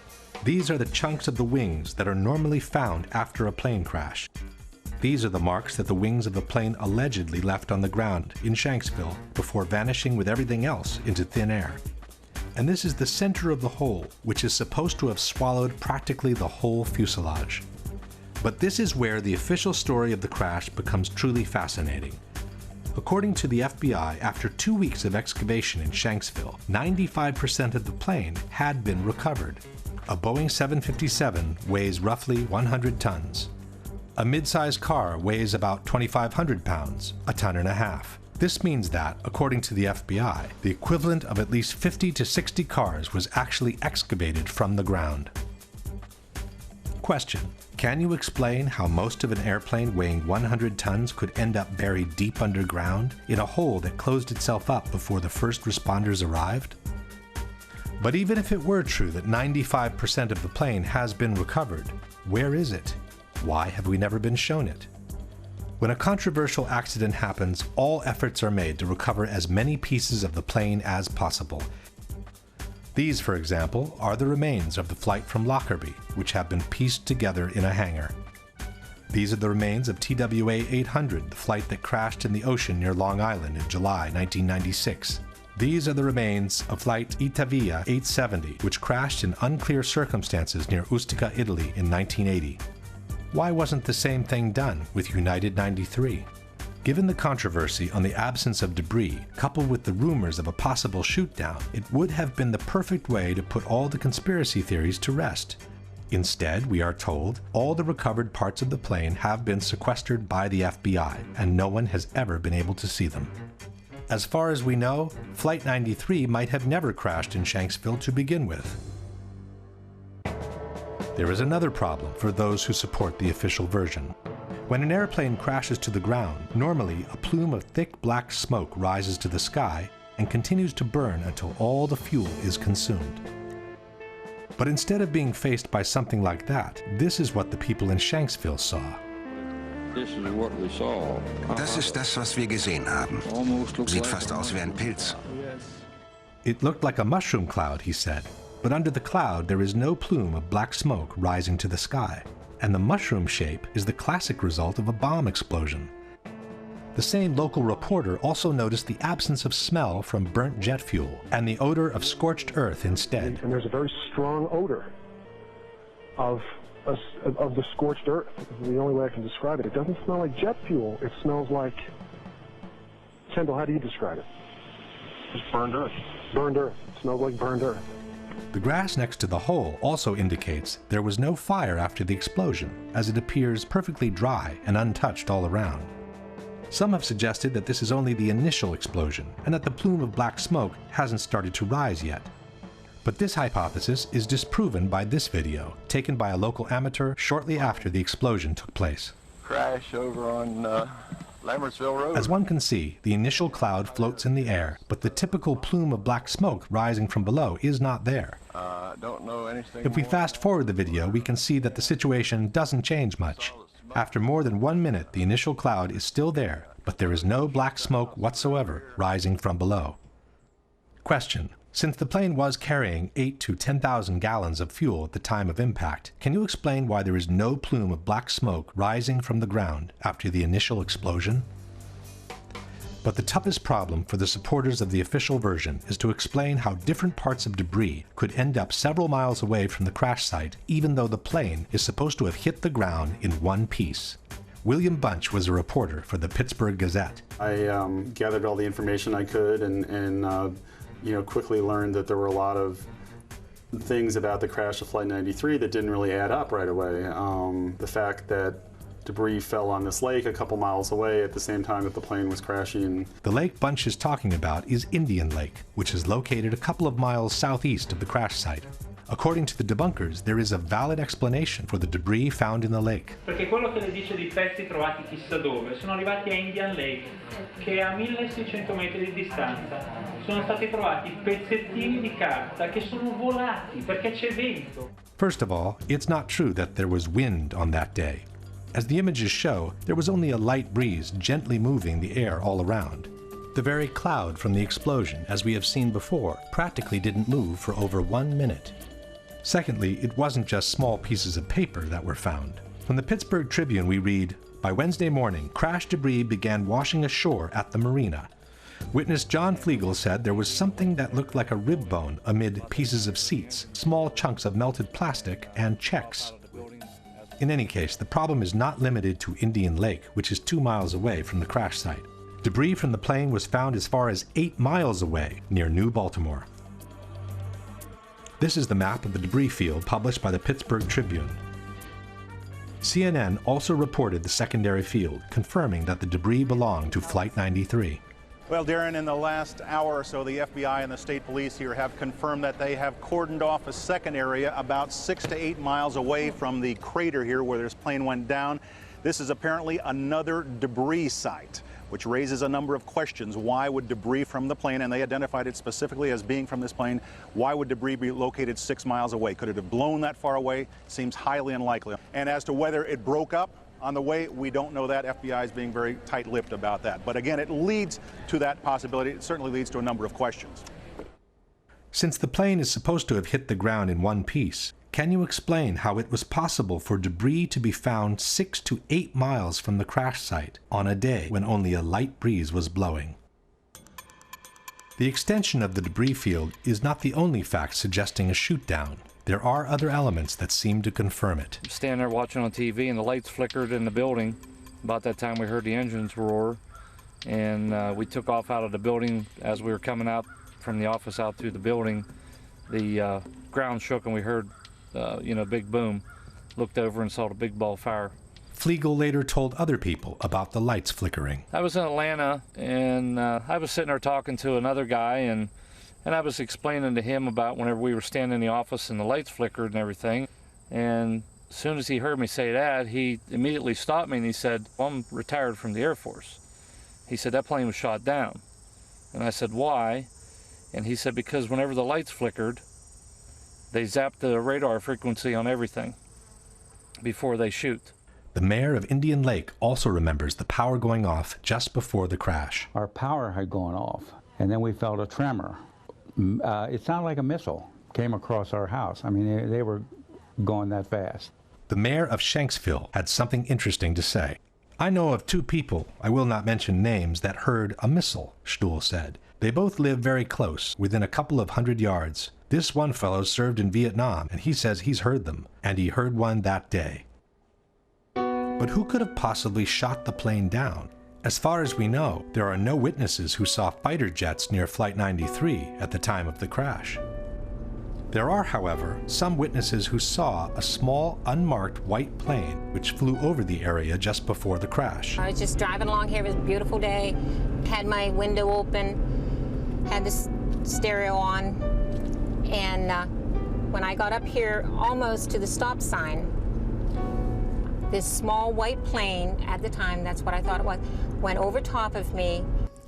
These are the chunks of the wings that are normally found after a plane crash. These are the marks that the wings of the plane allegedly left on the ground in Shanksville before vanishing with everything else into thin air. And this is the center of the hole, which is supposed to have swallowed practically the whole fuselage. But this is where the official story of the crash becomes truly fascinating. According to the FBI, after 2 weeks of excavation in Shanksville, 95% of the plane had been recovered. A Boeing 757 weighs roughly 100 tons. A mid-sized car weighs about 2,500 pounds, a ton and a half. This means that, according to the FBI, the equivalent of at least 50 to 60 cars was actually excavated from the ground. Question: can you explain how most of an airplane weighing 100 tons could end up buried deep underground in a hole that closed itself up before the first responders arrived? But even if it were true that 95% of the plane has been recovered, where is it? Why have we never been shown it? When a controversial accident happens, all efforts are made to recover as many pieces of the plane as possible. These, for example, are the remains of the flight from Lockerbie, which have been pieced together in a hangar. These are the remains of TWA 800, the flight that crashed in the ocean near Long Island in July 1996. These are the remains of flight Itavia 870, which crashed in unclear circumstances near Ustica, Italy in 1980. Why wasn't the same thing done with United 93? Given the controversy on the absence of debris, coupled with the rumors of a possible shootdown, it would have been the perfect way to put all the conspiracy theories to rest. Instead, we are told, all the recovered parts of the plane have been sequestered by the FBI, and no one has ever been able to see them. As far as we know, Flight 93 might have never crashed in Shanksville to begin with. There is another problem for those who support the official version. When an airplane crashes to the ground, normally a plume of thick black smoke rises to the sky and continues to burn until all the fuel is consumed. But instead of being faced by something like that, this is what the people in Shanksville saw. Das ist das, was wir gesehen haben. Sieht fast aus wie ein Pilz. It looked like a mushroom cloud, he said. But under the cloud there is no plume of black smoke rising to the sky, and the mushroom shape is the classic result of a bomb explosion. The same local reporter also noticed the absence of smell from burnt jet fuel and the odor of scorched earth instead. And there's a very strong odor of the scorched earth. This is the only way I can describe it. It doesn't smell like jet fuel. It smells like... Kendall, how do you describe it? Just burned earth. Burned earth. It smells like burned earth. The grass next to the hole also indicates there was no fire after the explosion, as it appears perfectly dry and untouched all around. Some have suggested that this is only the initial explosion, and that the plume of black smoke hasn't started to rise yet. But this hypothesis is disproven by this video, taken by a local amateur shortly after the explosion took place. Crash over on Lambertsville Road. As one can see, the initial cloud floats in the air, but the typical plume of black smoke rising from below is not there. Don't know anything. If we fast forward the video, we can see that the situation doesn't change much. After more than 1 minute, the initial cloud is still there, but there is no black smoke whatsoever rising from below. Question: since the plane was carrying 8,000 to 10,000 gallons of fuel at the time of impact, can you explain why there is no plume of black smoke rising from the ground after the initial explosion? But the toughest problem for the supporters of the official version is to explain how different parts of debris could end up several miles away from the crash site, even though the plane is supposed to have hit the ground in one piece. William Bunch was a reporter for the Pittsburgh Gazette. I gathered all the information I could and quickly learned that there were a lot of things about the crash of Flight 93 that didn't really add up right away. The fact that debris fell on this lake a couple miles away at the same time that the plane was crashing. The lake Bunch is talking about is Indian Lake, which is located a couple of miles southeast of the crash site. According to the debunkers, there is a valid explanation for the debris found in the lake. Perché quello che le dice dei pezzi trovati chissà dove sono arrivati a Indian Lake, che è a 1600 metri di distanza. Sono stati trovati pezzettini di carta che sono volati perché c'è vento. First of all, it's not true that there was wind on that day. As the images show, there was only a light breeze gently moving the air all around. The very cloud from the explosion, as we have seen before, practically didn't move for over 1 minute. Secondly, it wasn't just small pieces of paper that were found. From the Pittsburgh Tribune we read, "By Wednesday morning, crash debris began washing ashore at the marina. Witness John Flegel said there was something that looked like a rib bone amid pieces of seats, small chunks of melted plastic, and checks." In any case, the problem is not limited to Indian Lake, which is 2 miles away from the crash site. Debris from the plane was found as far as 8 miles away, near New Baltimore. This is the map of the debris field published by the Pittsburgh Tribune. CNN also reported the secondary field, confirming that the debris belonged to Flight 93. Well, Darren, in the last hour or so, the FBI and the state police here have confirmed that they have cordoned off a second area about 6 to 8 miles away from the crater here where this plane went down. This is apparently another debris site, which raises a number of questions. Why would debris from the plane, and they identified it specifically as being from this plane, why would debris be located 6 miles away? Could it have blown that far away? Seems highly unlikely. And as to whether it broke up on the way, we don't know that. FBI is being very tight-lipped about that. But again, it leads to that possibility. It certainly leads to a number of questions. Since the plane is supposed to have hit the ground in one piece, can you explain how it was possible for debris to be found 6 to 8 miles from the crash site on a day when only a light breeze was blowing? The extension of the debris field is not the only fact suggesting a shootdown. There are other elements that seem to confirm it. Standing there watching on TV and the lights flickered in the building. About that time we heard the engines roar, and we took off out of the building. As we were coming out from the office out through the building, the ground shook and we heard big boom. Looked over and saw the big ball of fire. Flegel later told other people about the lights flickering. I was in Atlanta, and I was sitting there talking to another guy, and I was explaining to him about whenever we were standing in the office and the lights flickered and everything. And as soon as he heard me say that, he immediately stopped me and he said, "Well, I'm retired from the Air Force." He said, "That plane was shot down." And I said, "Why?" And he said, "Because whenever the lights flickered, they zapped the radar frequency on everything before they shoot." The mayor of Indian Lake also remembers the power going off just before the crash. Our power had gone off, and then we felt a tremor. It sounded like a missile came across our house. I mean, they were going that fast. The mayor of Shanksville had something interesting to say. "I know of 2 people, I will not mention names, that heard a missile," Stuhl said. "They both live very close, within a couple of 100 yards. This one fellow served in Vietnam, and he says he's heard them, and he heard one that day." But who could have possibly shot the plane down? As far as we know, there are no witnesses who saw fighter jets near Flight 93 at the time of the crash. There are, however, some witnesses who saw a small, unmarked white plane which flew over the area just before the crash. I was just driving along here. It was a beautiful day. Had my window open, had the stereo on, and when I got up here almost to the stop sign, this small white plane, at the time, that's what I thought it was, went over top of me.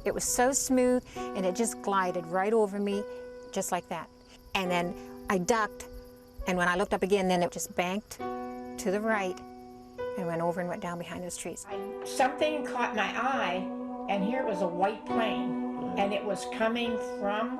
It was so smooth, and it just glided right over me, just like that. And then I ducked, and when I looked up again, then it just banked to the right and went over and went down behind those trees. Something caught my eye, and here was a white plane, and it was coming from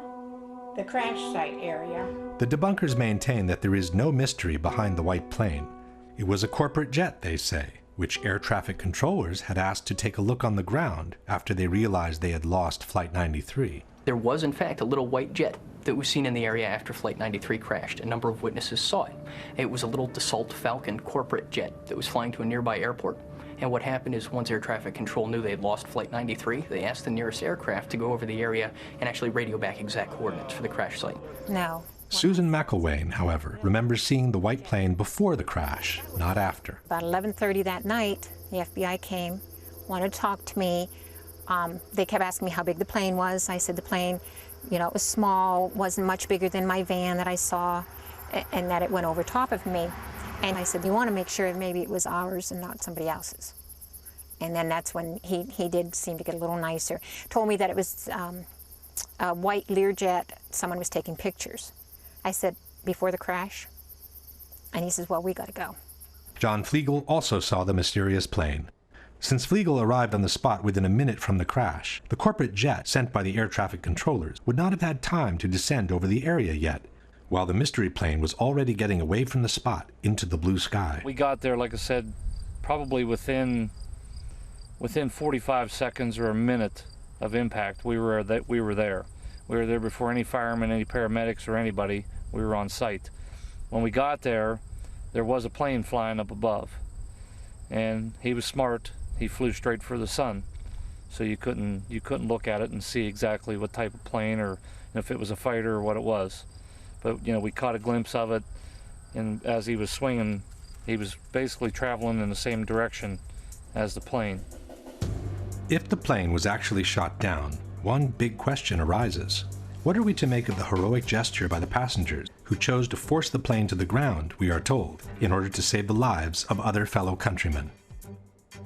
the crash site area. The debunkers maintain that there is no mystery behind the white plane. It was a corporate jet, they say. which air traffic controllers had asked to take a look on the ground after they realized they had lost Flight 93. There was, in fact, a little white jet that was seen in the area after Flight 93 crashed. A number of witnesses saw it. It was a little Dassault Falcon corporate jet that was flying to a nearby airport. And what happened is once air traffic control knew they had lost Flight 93, they asked the nearest aircraft to go over the area and actually radio back exact coordinates for the crash site. No. Susan McElwain, however, remembers seeing the white plane before the crash, not after. About 11:30 that night, the FBI came, wanted to talk to me. They kept asking me how big the plane was. I said the plane, you know, it was small, wasn't much bigger than my van that I saw, and that it went over top of me. And I said, you want to make sure maybe it was ours and not somebody else's. And then that's when he did seem to get a little nicer. Told me that it was a white Learjet, someone was taking pictures. I said, before the crash? And he says, well, we got to go. John Flegel also saw the mysterious plane. Since Flegel arrived on the spot within a minute from the crash, the corporate jet sent by the air traffic controllers would not have had time to descend over the area yet, while the mystery plane was already getting away from the spot into the blue sky. We got there, like I said, probably within 45 seconds or a minute of impact. We were there. We were there before any firemen, any paramedics, or anybody. We were on site. When we got there, there was a plane flying up above, and he was smart. He flew straight for the sun, so you couldn't look at it and see exactly what type of plane or if it was a fighter or what it was. But you know, we caught a glimpse of it, and as he was swinging, he was basically traveling in the same direction as the plane. If the plane was actually shot down, one big question arises. What are we to make of the heroic gesture by the passengers who chose to force the plane to the ground, we are told, in order to save the lives of other fellow countrymen?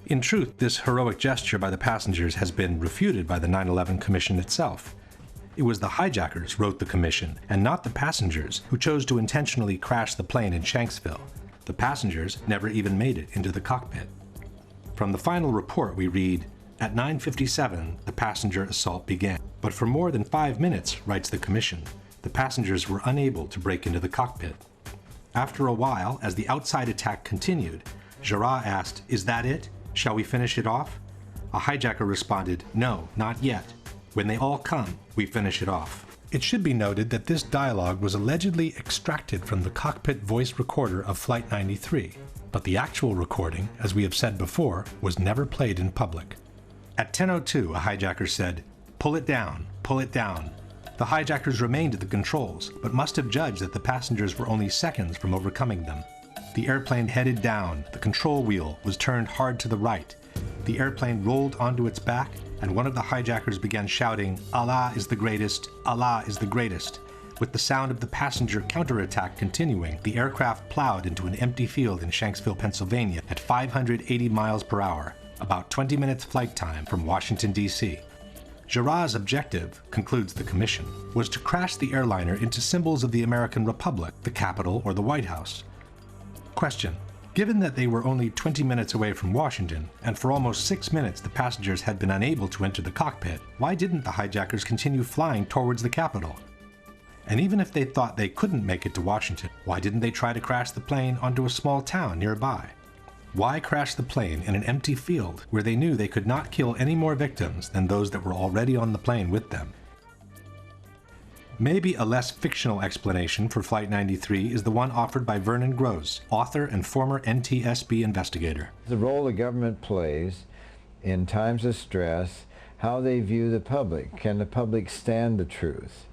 In truth, this heroic gesture by the passengers has been refuted by the 9/11 Commission itself. It was the hijackers wrote the commission, and not the passengers, who chose to intentionally crash the plane in Shanksville. The passengers never even made it into the cockpit. From the final report we read, at 9:57, the passenger assault began. But for more than 5 minutes, writes the commission, the passengers were unable to break into the cockpit. After a while, as the outside attack continued, Jarrah asked, "Is that it? Shall we finish it off?" A hijacker responded, "No, not yet. When they all come, we finish it off." It should be noted that this dialogue was allegedly extracted from the cockpit voice recorder of Flight 93, but the actual recording, as we have said before, was never played in public. At 10:02, a hijacker said, "Pull it down, pull it down." The hijackers remained at the controls, but must have judged that the passengers were only seconds from overcoming them. The airplane headed down, the control wheel was turned hard to the right. The airplane rolled onto its back, and one of the hijackers began shouting, "Allah is the greatest, Allah is the greatest." With the sound of the passenger counterattack continuing, the aircraft plowed into an empty field in Shanksville, Pennsylvania at 580 miles per hour, about 20 minutes flight time from Washington, D.C. Jarrah's objective, concludes the commission, was to crash the airliner into symbols of the American Republic, the Capitol, or the White House. Question: given that they were only 20 minutes away from Washington, and for almost 6 minutes the passengers had been unable to enter the cockpit, why didn't the hijackers continue flying towards the Capitol? And even if they thought they couldn't make it to Washington, why didn't they try to crash the plane onto a small town nearby? Why crash the plane in an empty field where they knew they could not kill any more victims than those that were already on the plane with them? Maybe a less fictional explanation for Flight 93 is the one offered by Vernon Gross, author and former NTSB investigator. The role the government plays in times of stress, how they view the public. Can the public stand the truth?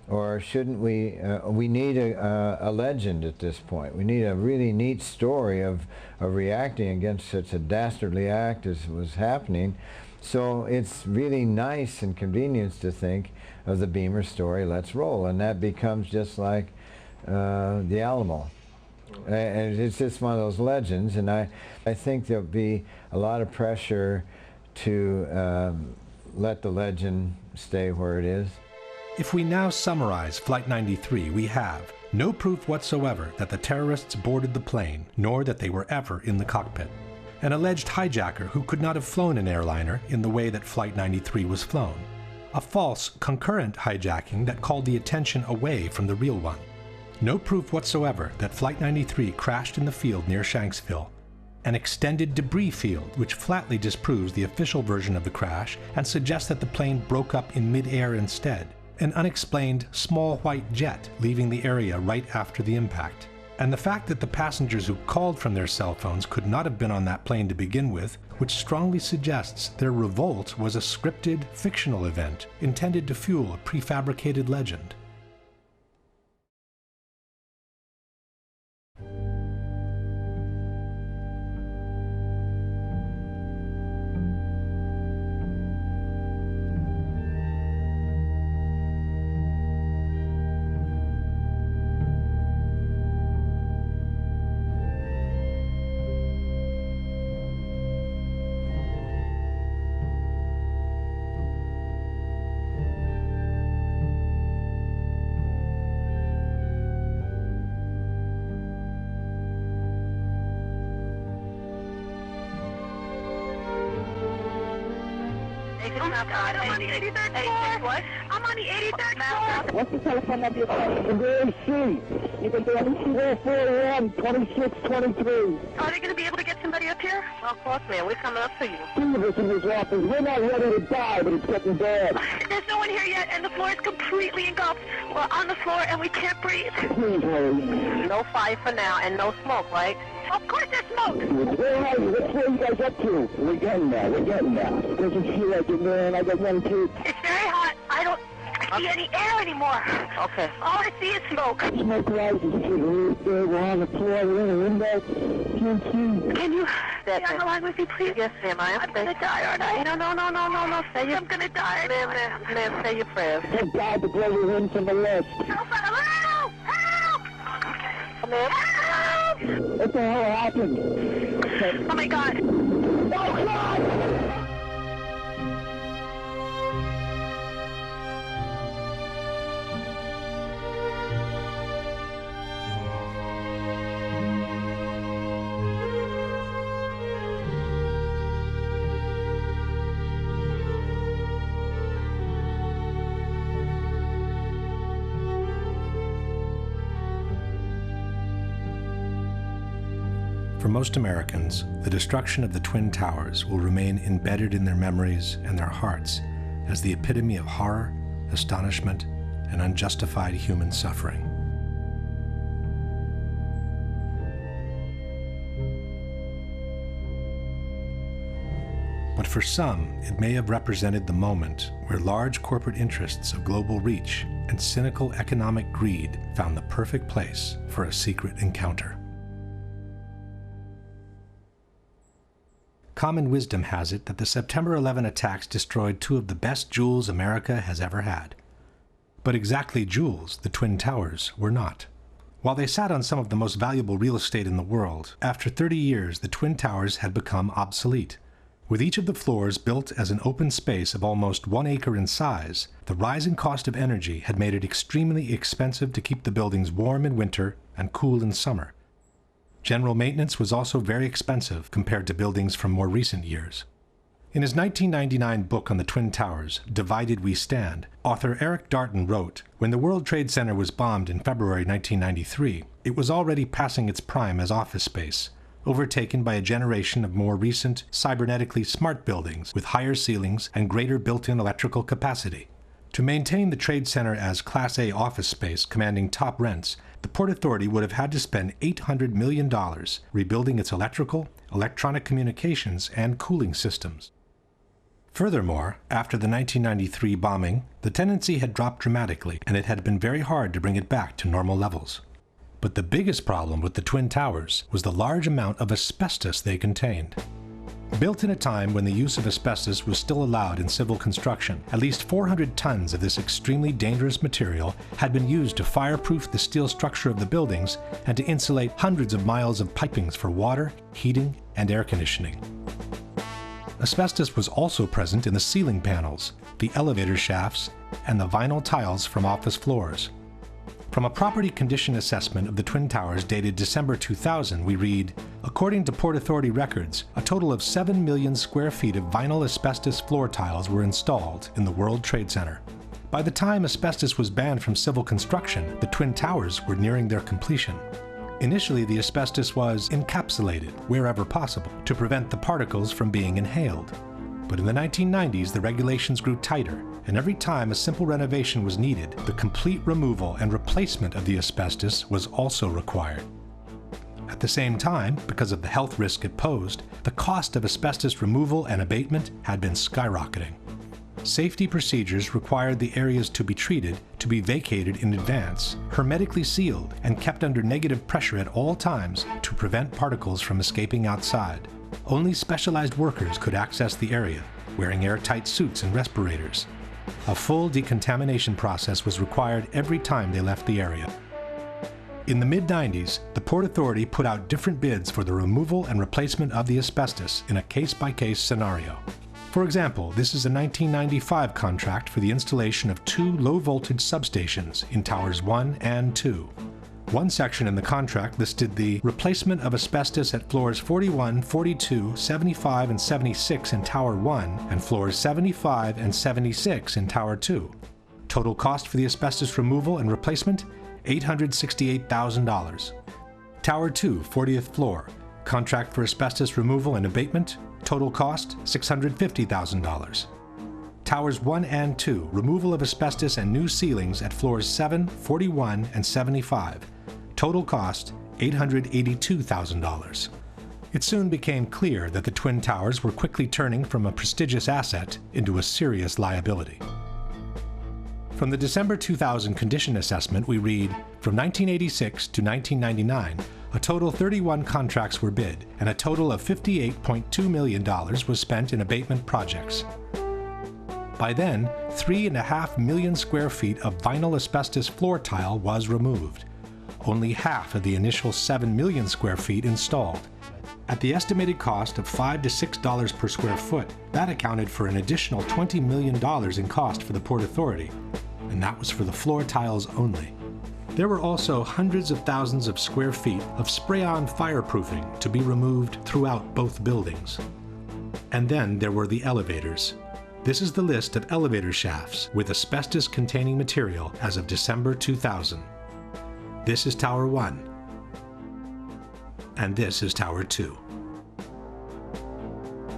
Or shouldn't we need a legend at this point. We need a really neat story of reacting against such a dastardly act as was happening. So it's really nice and convenient to think of the Beamer story, let's roll, and that becomes just like the Alamo. And it's just one of those legends, and I think there'll be a lot of pressure to let the legend stay where it is. If we now summarize Flight 93, we have no proof whatsoever that the terrorists boarded the plane, nor that they were ever in the cockpit. An alleged hijacker who could not have flown an airliner in the way that Flight 93 was flown. A false, concurrent hijacking that called the attention away from the real one. No proof whatsoever that Flight 93 crashed in the field near Shanksville. an extended debris field which flatly disproves the official version of the crash and suggests that the plane broke up in mid-air instead, an unexplained small white jet leaving the area right after the impact, and the fact that the passengers who called from their cell phones could not have been on that plane to begin with, which strongly suggests their revolt was a scripted, fictional event intended to fuel a prefabricated legend. God, I'm on the 83rd floor. What? I'm on the 83rd floor. What's the telephone number you're calling? Congress C. You can do anything 441 2623. Are they going to be able to get somebody up here? Well, of course, man. We're coming up to you. Two of us in this office. We're not ready to die, but it's getting bad. There's no one here yet, and the floor is completely engulfed. We're on the floor, and we can't breathe. Please hurry. No fire for now, and no smoke, right? Of course there's smoke. Where are you? What's where you guys up to? We're getting there. We're getting there. Doesn't feel like it, man. I got one too. It's very hot. I don't see any air anymore. Okay. All I see is smoke. Smoke rises to the roof there. We're on the floor. We're in a window. Can't see. Can you stay on the line with me, please? Yes, ma'am. I'm going to die, aren't I? No. Say I'm going to die. Ma'am, say your prayers. Thank God to blow you in from the left. Help! Help! Ma'am? Help! What the hell happened? Oh, my God. Oh, God! For most Americans, the destruction of the Twin Towers will remain embedded in their memories and their hearts as the epitome of horror, astonishment, and unjustified human suffering. But for some, it may have represented the moment where large corporate interests of global reach and cynical economic greed found the perfect place for a secret encounter. Common wisdom has it that the September 11 attacks destroyed two of the best jewels America has ever had. But exactly jewels, the Twin Towers, were not. While they sat on some of the most valuable real estate in the world, after 30 years the Twin Towers had become obsolete. With each of the floors built as an open space of almost 1 acre in size, the rising cost of energy had made it extremely expensive to keep the buildings warm in winter and cool in summer. General maintenance was also very expensive compared to buildings from more recent years. In his 1999 book on the Twin Towers, Divided We Stand, author Eric Darton wrote, "When the World Trade Center was bombed in February 1993, it was already passing its prime as office space, overtaken by a generation of more recent, cybernetically smart buildings with higher ceilings and greater built-in electrical capacity. To maintain the Trade Center as Class A office space commanding top rents, the Port Authority would have had to spend $800 million rebuilding its electrical, electronic communications, and cooling systems." Furthermore, after the 1993 bombing, the tenancy had dropped dramatically, and it had been very hard to bring it back to normal levels. But the biggest problem with the Twin Towers was the large amount of asbestos they contained. Built in a time when the use of asbestos was still allowed in civil construction, at least 400 tons of this extremely dangerous material had been used to fireproof the steel structure of the buildings and to insulate hundreds of miles of pipings for water, heating, and air conditioning. Asbestos was also present in the ceiling panels, the elevator shafts, and the vinyl tiles from office floors. From a property condition assessment of the Twin Towers dated December 2000, we read, "According to Port Authority records, a total of 7 million square feet of vinyl asbestos floor tiles were installed in the World Trade Center." By the time asbestos was banned from civil construction, the Twin Towers were nearing their completion. Initially, the asbestos was encapsulated wherever possible to prevent the particles from being inhaled. But in the 1990s, the regulations grew tighter, and every time a simple renovation was needed, the complete removal and replacement of the asbestos was also required. At the same time, because of the health risk it posed, the cost of asbestos removal and abatement had been skyrocketing. Safety procedures required the areas to be treated to be vacated in advance, hermetically sealed, and kept under negative pressure at all times to prevent particles from escaping outside. Only specialized workers could access the area, wearing airtight suits and respirators. A full decontamination process was required every time they left the area. In the mid-90s, the Port Authority put out different bids for the removal and replacement of the asbestos in a case-by-case scenario. For example, this is a 1995 contract for the installation of 2 low-voltage substations in Towers 1 and 2. One section in the contract listed the replacement of asbestos at floors 41, 42, 75, and 76 in Tower 1 and floors 75 and 76 in Tower 2. Total cost for the asbestos removal and replacement, $868,000. Tower 2, 40th floor, contract for asbestos removal and abatement, total cost, $650,000. Towers 1 and 2, removal of asbestos and new ceilings at floors 7, 41, and 75. Total cost, $882,000. It soon became clear that the Twin Towers were quickly turning from a prestigious asset into a serious liability. From the December 2000 condition assessment, we read, from 1986 to 1999, a total 31 contracts were bid, and a total of $58.2 million was spent in abatement projects. By then, 3.5 million square feet of vinyl asbestos floor tile was removed. Only half of the initial 7 million square feet installed. At the estimated cost of $5 to $6 per square foot, that accounted for an additional $20 million in cost for the Port Authority, and that was for the floor tiles only. There were also hundreds of thousands of square feet of spray-on fireproofing to be removed throughout both buildings. And then there were the elevators. This is the list of elevator shafts with asbestos-containing material as of December 2000. This is Tower 1. And this is Tower 2.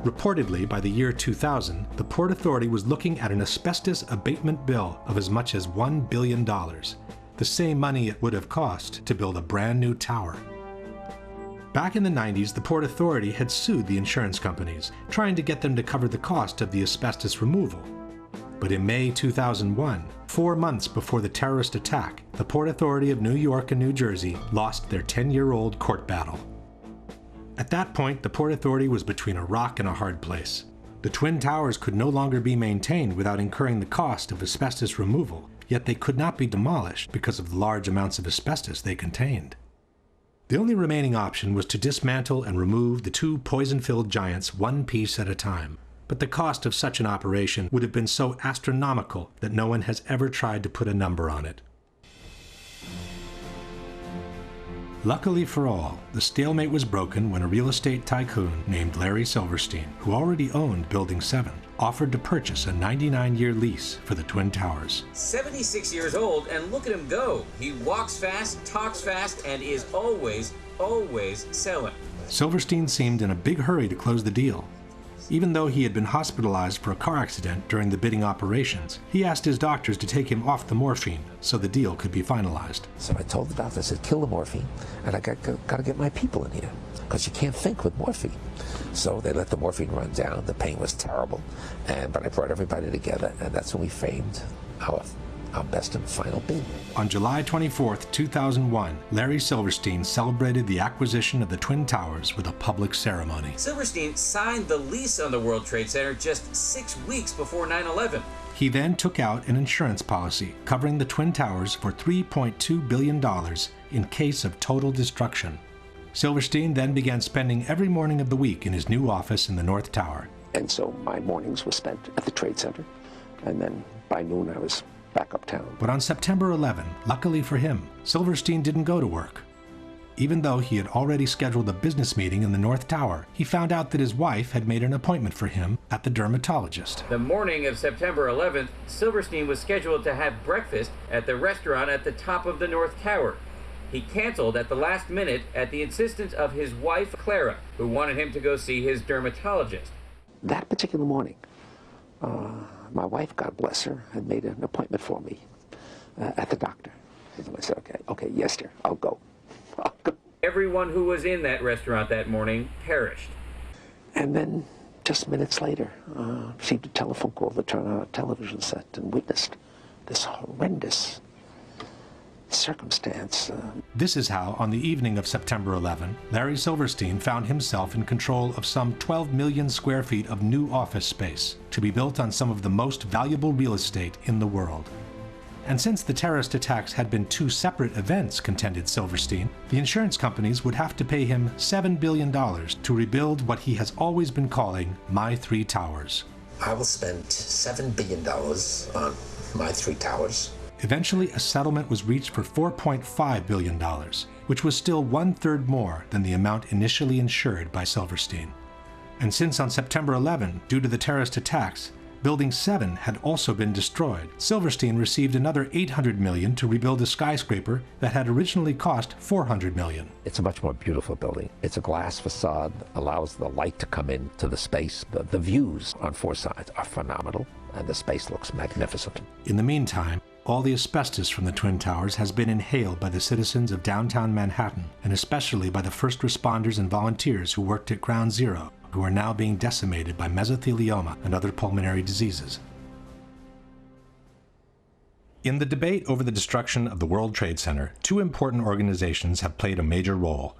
Reportedly, by the year 2000, the Port Authority was looking at an asbestos abatement bill of as much as $1 billion, the same money it would have cost to build a brand new tower. Back in the 90s, the Port Authority had sued the insurance companies, trying to get them to cover the cost of the asbestos removal. But in May 2001, 4 months before the terrorist attack, the Port Authority of New York and New Jersey lost their 10-year-old court battle. At that point, the Port Authority was between a rock and a hard place. The Twin Towers could no longer be maintained without incurring the cost of asbestos removal, yet they could not be demolished because of the large amounts of asbestos they contained. The only remaining option was to dismantle and remove the 2 poison-filled giants one piece at a time. But the cost of such an operation would have been so astronomical that no one has ever tried to put a number on it. Luckily for all, the stalemate was broken when a real estate tycoon named Larry Silverstein, who already owned Building 7, offered to purchase a 99-year lease for the Twin Towers. 76 years old, and look at him go. He walks fast, talks fast, and is always selling. Silverstein seemed in a big hurry to close the deal. Even though he had been hospitalized for a car accident during the bidding operations, he asked his doctors to take him off the morphine so the deal could be finalized. So I told the doctor, I said, kill the morphine, and I got to get my people in here, because you can't think with morphine. So they let the morphine run down. The pain was terrible, but I brought everybody together, and that's when we framed our best and final bid. On July 24, 2001, Larry Silverstein celebrated the acquisition of the Twin Towers with a public ceremony. Silverstein signed the lease on the World Trade Center just 6 weeks before 9/11. He then took out an insurance policy covering the Twin Towers for $3.2 billion in case of total destruction. Silverstein then began spending every morning of the week in his new office in the North Tower. And so my mornings were spent at the Trade Center, and then by noon I was back uptown. But on September 11, luckily for him, Silverstein didn't go to work. Even though he had already scheduled a business meeting in the North Tower, he found out that his wife had made an appointment for him at the dermatologist. The morning of September 11th, Silverstein was scheduled to have breakfast at the restaurant at the top of the North Tower. He canceled at the last minute at the insistence of his wife, Clara, who wanted him to go see his dermatologist. That particular morning, my wife, God bless her, had made an appointment for me at the doctor. I said, okay, yes, dear, I'll go. Everyone who was in that restaurant that morning perished. And then, just minutes later, received a telephone call to turn on a television set and witnessed this horrendous circumstance. This is how, on the evening of September 11, Larry Silverstein found himself in control of some 12 million square feet of new office space to be built on some of the most valuable real estate in the world. And since the terrorist attacks had been two separate events, contended Silverstein, the insurance companies would have to pay him $7 billion to rebuild what he has always been calling My Three Towers. I will spend $7 billion on My Three Towers. Eventually, a settlement was reached for $4.5 billion, which was still 1/3 more than the amount initially insured by Silverstein. And since on September 11, due to the terrorist attacks, Building 7 had also been destroyed, Silverstein received another $800 million to rebuild a skyscraper that had originally cost $400 million. It's a much more beautiful building. It's a glass facade, allows the light to come into the space. The views on four sides are phenomenal, and the space looks magnificent. In the meantime, all the asbestos from the Twin Towers has been inhaled by the citizens of downtown Manhattan, and especially by the first responders and volunteers who worked at Ground Zero, who are now being decimated by mesothelioma and other pulmonary diseases. In the debate over the destruction of the World Trade Center, two important organizations have played a major role.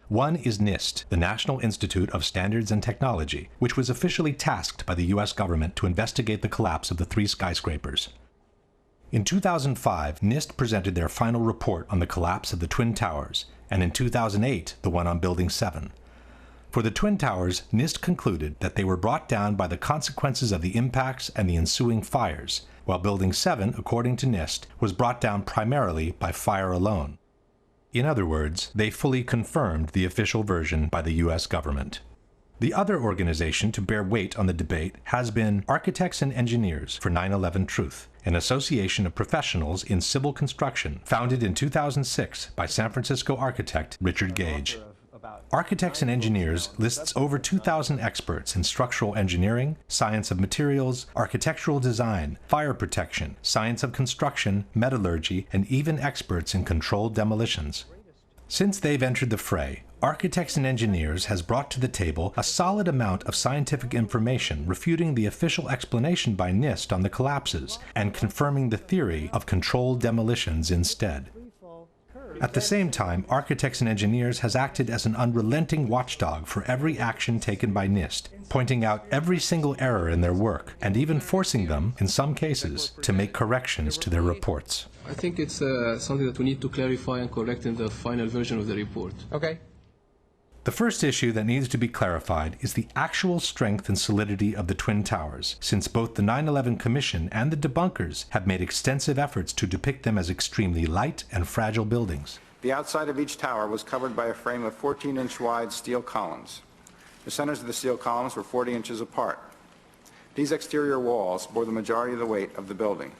One is NIST, the National Institute of Standards and Technology, which was officially tasked by the U.S. government to investigate the collapse of the three skyscrapers. In 2005, NIST presented their final report on the collapse of the Twin Towers, and in 2008, the one on Building 7. For the Twin Towers, NIST concluded that they were brought down by the consequences of the impacts and the ensuing fires, while Building 7, according to NIST, was brought down primarily by fire alone. In other words, they fully confirmed the official version by the U.S. government. The other organization to bear weight on the debate has been Architects and Engineers for 9/11 Truth, an association of professionals in civil construction founded in 2006 by San Francisco architect Richard Gage. Architects and Engineers lists over 2,000 experts in structural engineering, science of materials, architectural design, fire protection, science of construction, metallurgy, and even experts in controlled demolitions. Since they've entered the fray, Architects and Engineers has brought to the table a solid amount of scientific information refuting the official explanation by NIST on the collapses and confirming the theory of controlled demolitions instead. At the same time, Architects and Engineers has acted as an unrelenting watchdog for every action taken by NIST, pointing out every single error in their work, and even forcing them, in some cases, to make corrections to their reports. I think it's something that we need to clarify and correct in the final version of the report. Okay. The first issue that needs to be clarified is the actual strength and solidity of the Twin Towers, since both the 9/11 Commission and the debunkers have made extensive efforts to depict them as extremely light and fragile buildings. The outside of each tower was covered by a frame of 14-inch wide steel columns. The centers of the steel columns were 40 inches apart. These exterior walls bore the majority of the weight of the building.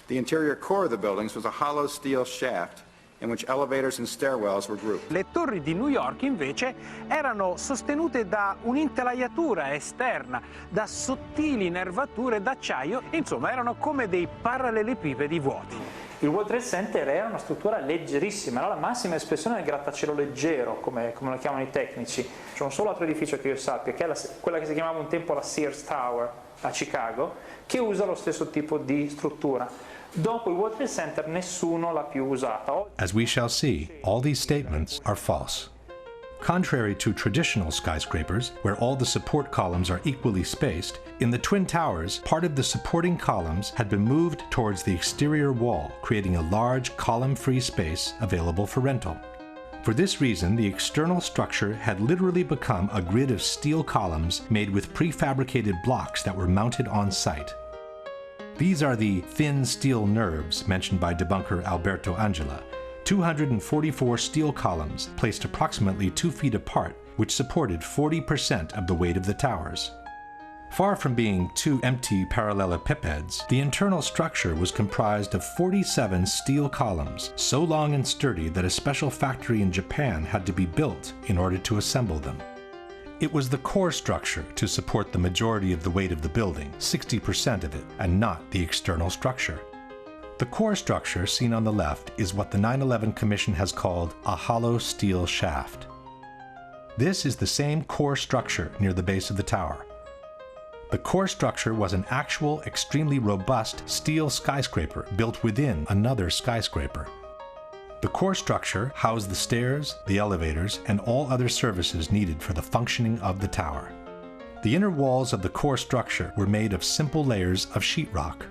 The interior core of the buildings was a hollow steel shaft in which elevators and stairwells were grouped. Le torri di New York invece erano sostenute da un'intelaiatura esterna, da sottili nervature d'acciaio, insomma erano come dei parallelepipedi vuoti. Il World Trade Center era una struttura leggerissima, era la massima espressione del grattacielo leggero, come lo chiamano i tecnici. C'è un solo altro edificio che io sappia, che è quella che si chiamava un tempo la Sears Tower a Chicago, che usa lo stesso tipo di struttura. Dopo il World Trade Center nessuno l'ha più usata. As we shall see, all these statements are false. Contrary to traditional skyscrapers, where all the support columns are equally spaced, in the Twin Towers, part of the supporting columns had been moved towards the exterior wall, creating a large column-free space available for rental. For this reason, the external structure had literally become a grid of steel columns made with prefabricated blocks that were mounted on site. These are the thin steel nerves mentioned by debunker Alberto Angela, 244 steel columns placed approximately 2 feet apart, which supported 40% of the weight of the towers. Far from being two empty parallelepipeds, the internal structure was comprised of 47 steel columns, so long and sturdy that a special factory in Japan had to be built in order to assemble them. It was the core structure to support the majority of the weight of the building, 60% of it, and not the external structure. The core structure seen on the left is what the 9/11 Commission has called a hollow steel shaft. This is the same core structure near the base of the tower. The core structure was an actual, extremely robust steel skyscraper built within another skyscraper. The core structure housed the stairs, the elevators, and all other services needed for the functioning of the tower. The inner walls of the core structure were made of simple layers of sheetrock.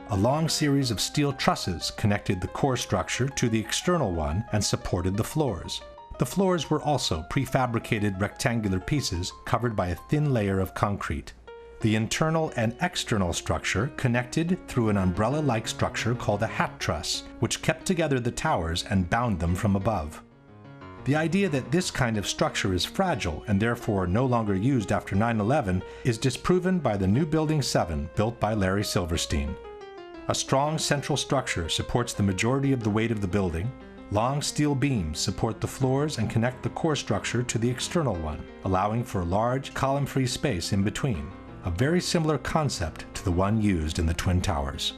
A long series of steel trusses connected the core structure to the external one and supported the floors. The floors were also prefabricated rectangular pieces covered by a thin layer of concrete. The internal and external structure connected through an umbrella-like structure called a hat truss, which kept together the towers and bound them from above. The idea that this kind of structure is fragile and therefore no longer used after 9/11 is disproven by the new Building 7 built by Larry Silverstein. A strong central structure supports the majority of the weight of the building. Long steel beams support the floors and connect the core structure to the external one, allowing for a large column-free space in between. A very similar concept to the one used in the Twin Towers.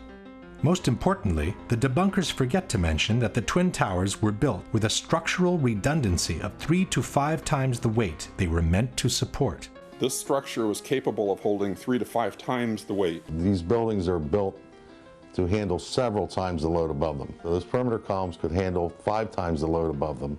Most importantly, the debunkers forget to mention that the Twin Towers were built with a structural redundancy of 3 to 5 times the weight they were meant to support. This structure was capable of holding 3 to 5 times the weight. These buildings are built to handle several times the load above them. So those perimeter columns could handle 5 times the load above them,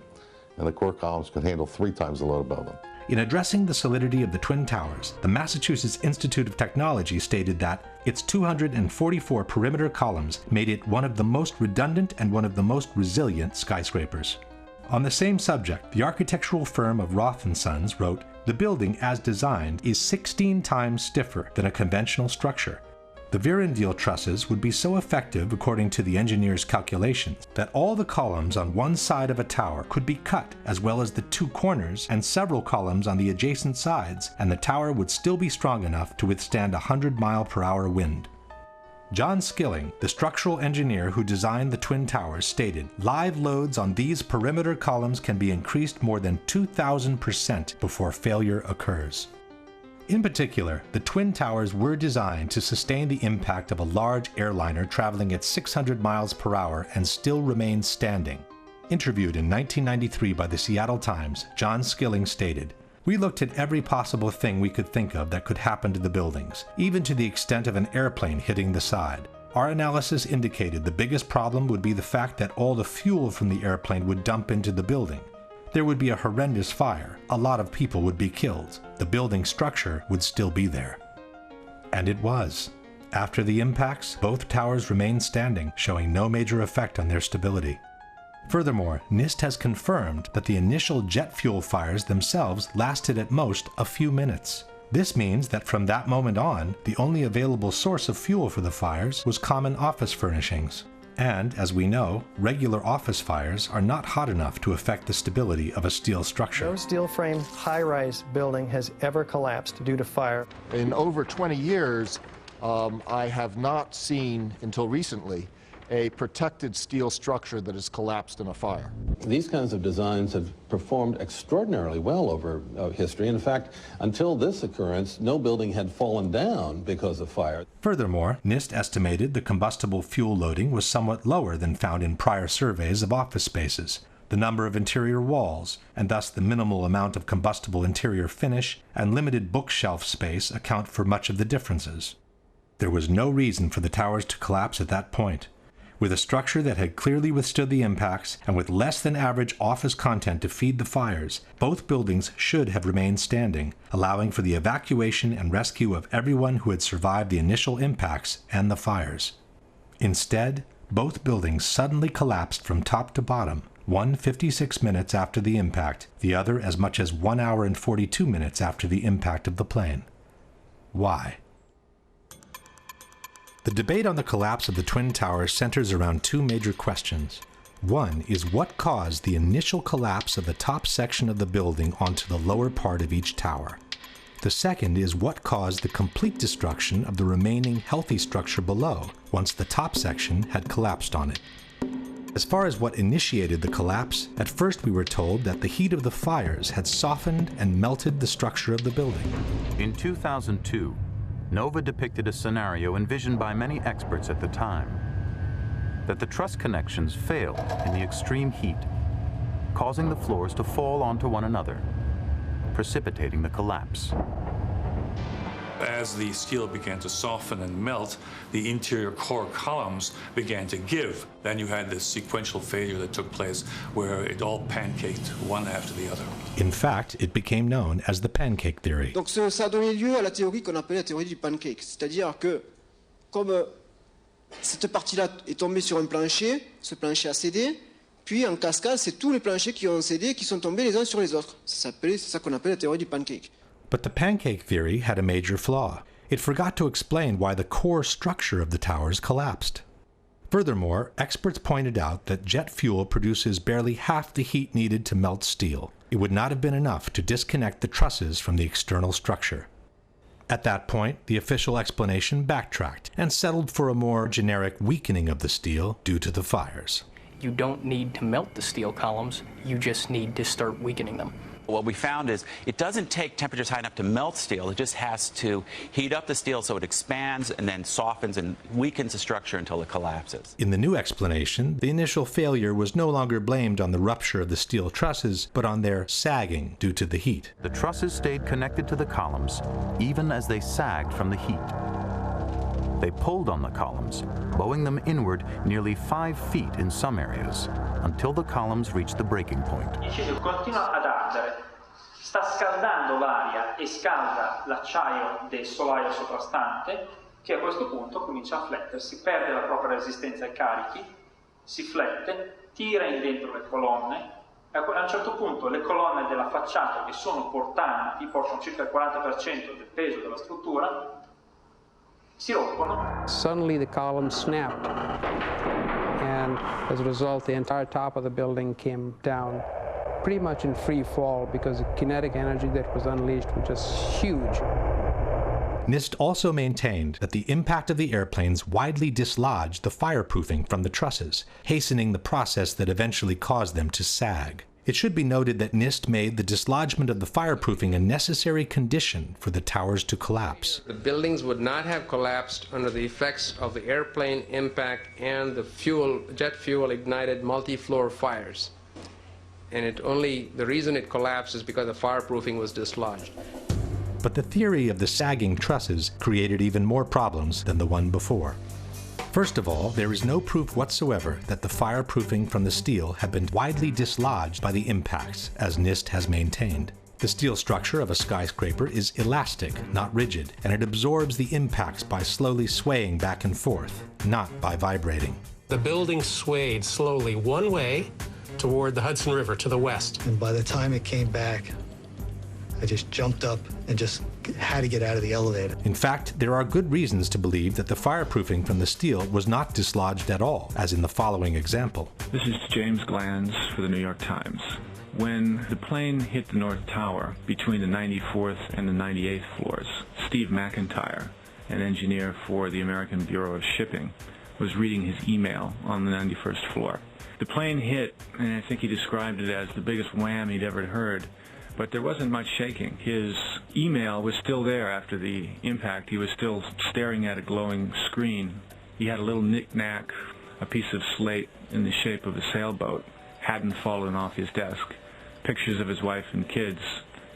and the core columns could handle 3 times the load above them. In addressing the solidity of the Twin Towers, the Massachusetts Institute of Technology stated that its 244 perimeter columns made it one of the most redundant and one of the most resilient skyscrapers. On the same subject, the architectural firm of Roth & Sons wrote, "The building as designed is 16 times stiffer than a conventional structure. The Virindale trusses would be so effective, according to the engineer's calculations, that all the columns on one side of a tower could be cut, as well as the 2 corners and several columns on the adjacent sides, and the tower would still be strong enough to withstand a 100-mile-per-hour wind." John Skilling, the structural engineer who designed the Twin Towers, stated, "Live loads on these perimeter columns can be increased more than 2,000% before failure occurs." In particular, the Twin Towers were designed to sustain the impact of a large airliner traveling at 600 miles per hour and still remain standing. Interviewed in 1993 by the Seattle Times, John Skilling stated, "We looked at every possible thing we could think of that could happen to the buildings, even to the extent of an airplane hitting the side. Our analysis indicated the biggest problem would be the fact that all the fuel from the airplane would dump into the building. There would be a horrendous fire, a lot of people would be killed, the building structure would still be there." And it was. After the impacts, both towers remained standing, showing no major effect on their stability. Furthermore, NIST has confirmed that the initial jet fuel fires themselves lasted at most a few minutes. This means that from that moment on, the only available source of fuel for the fires was common office furnishings. And, as we know, regular office fires are not hot enough to affect the stability of a steel structure. No steel frame high-rise building has ever collapsed due to fire. In over 20 years, I have not seen, until recently, a protected steel structure that has collapsed in a fire. These kinds of designs have performed extraordinarily well over history. In fact, until this occurrence, no building had fallen down because of fire. Furthermore, NIST estimated the combustible fuel loading was somewhat lower than found in prior surveys of office spaces. The number of interior walls, and thus the minimal amount of combustible interior finish and limited bookshelf space account for much of the differences. There was no reason for the towers to collapse at that point. With a structure that had clearly withstood the impacts and with less than average office content to feed the fires, both buildings should have remained standing, allowing for the evacuation and rescue of everyone who had survived the initial impacts and the fires. Instead, both buildings suddenly collapsed from top to bottom, one 56 minutes after the impact, the other as much as 1 hour and 42 minutes after the impact of the plane. Why? The debate on the collapse of the Twin Towers centers around 2 major questions. One is what caused the initial collapse of the top section of the building onto the lower part of each tower. The second is what caused the complete destruction of the remaining healthy structure below, once the top section had collapsed on it. As far as what initiated the collapse, at first we were told that the heat of the fires had softened and melted the structure of the building. In 2002, NOVA depicted a scenario envisioned by many experts at the time, that the truss connections failed in the extreme heat, causing the floors to fall onto one another, precipitating the collapse. As the steel began to soften and melt, the interior core columns began to give. Then you had this sequential failure that took place where it all pancaked one after the other. In fact, it became known as the pancake theory. Donc ça a donné lieu à la théorie qu'on appelle la théorie du pancake, c'est-à-dire que comme cette partie-là est tombée sur un plancher, ce plancher a cédé, puis en cascade, c'est tous les planchers qui ont cédé, qui sont tombés les uns sur les autres. C'est ça qu'on appelle la théorie du pancake. But the pancake theory had a major flaw. It forgot to explain why the core structure of the towers collapsed. Furthermore, experts pointed out that jet fuel produces barely half the heat needed to melt steel. It would not have been enough to disconnect the trusses from the external structure. At that point, the official explanation backtracked and settled for a more generic weakening of the steel due to the fires. You don't need to melt the steel columns, you just need to start weakening them. What we found is it doesn't take temperatures high enough to melt steel. It just has to heat up the steel so it expands and then softens and weakens the structure until it collapses. In the new explanation, the initial failure was no longer blamed on the rupture of the steel trusses, but on their sagging due to the heat. The trusses stayed connected to the columns, even as they sagged from the heat. They pulled on the columns, bowing them inward nearly 5 feet in some areas, until the columns reached the breaking point. Il incendio continua ad ardere, sta scaldando l'aria e scalda l'acciaio del solaio soprastante, che a questo punto comincia a flettersi, perde la propria resistenza ai carichi, si flette, tira in dentro le colonne, e a un certo punto le colonne della facciata che sono portanti, portano circa il 40% del peso della struttura, si rompono. Suddenly the columns snapped, and as a result the entire top of the building came down pretty much in free fall because the kinetic energy that was unleashed was just huge. NIST also maintained that the impact of the airplanes widely dislodged the fireproofing from the trusses, hastening the process that eventually caused them to sag. It should be noted that NIST made the dislodgement of the fireproofing a necessary condition for the towers to collapse. The buildings would not have collapsed under the effects of the airplane impact and the jet fuel ignited multi-floor fires. And the reason it collapsed is because the fireproofing was dislodged. But the theory of the sagging trusses created even more problems than the one before. First of all, there is no proof whatsoever that the fireproofing from the steel had been widely dislodged by the impacts, as NIST has maintained. The steel structure of a skyscraper is elastic, not rigid, and it absorbs the impacts by slowly swaying back and forth, not by vibrating. The building swayed slowly one way toward the Hudson River to the west. And by the time it came back, I just jumped up and just had to get out of the elevator. In fact, there are good reasons to believe that the fireproofing from the steel was not dislodged at all, as in the following example. This is James Glanz for the New York Times. When the plane hit the North Tower between the 94th and the 98th floors, Steve McIntyre, an engineer for the American Bureau of Shipping, was reading his email on the 91st floor. The plane hit, and I think he described it as the biggest wham he'd ever heard. But there wasn't much shaking. His email was still there after the impact. He was still staring at a glowing screen. He had a little knick-knack, a piece of slate in the shape of a sailboat, hadn't fallen off his desk. Pictures of his wife and kids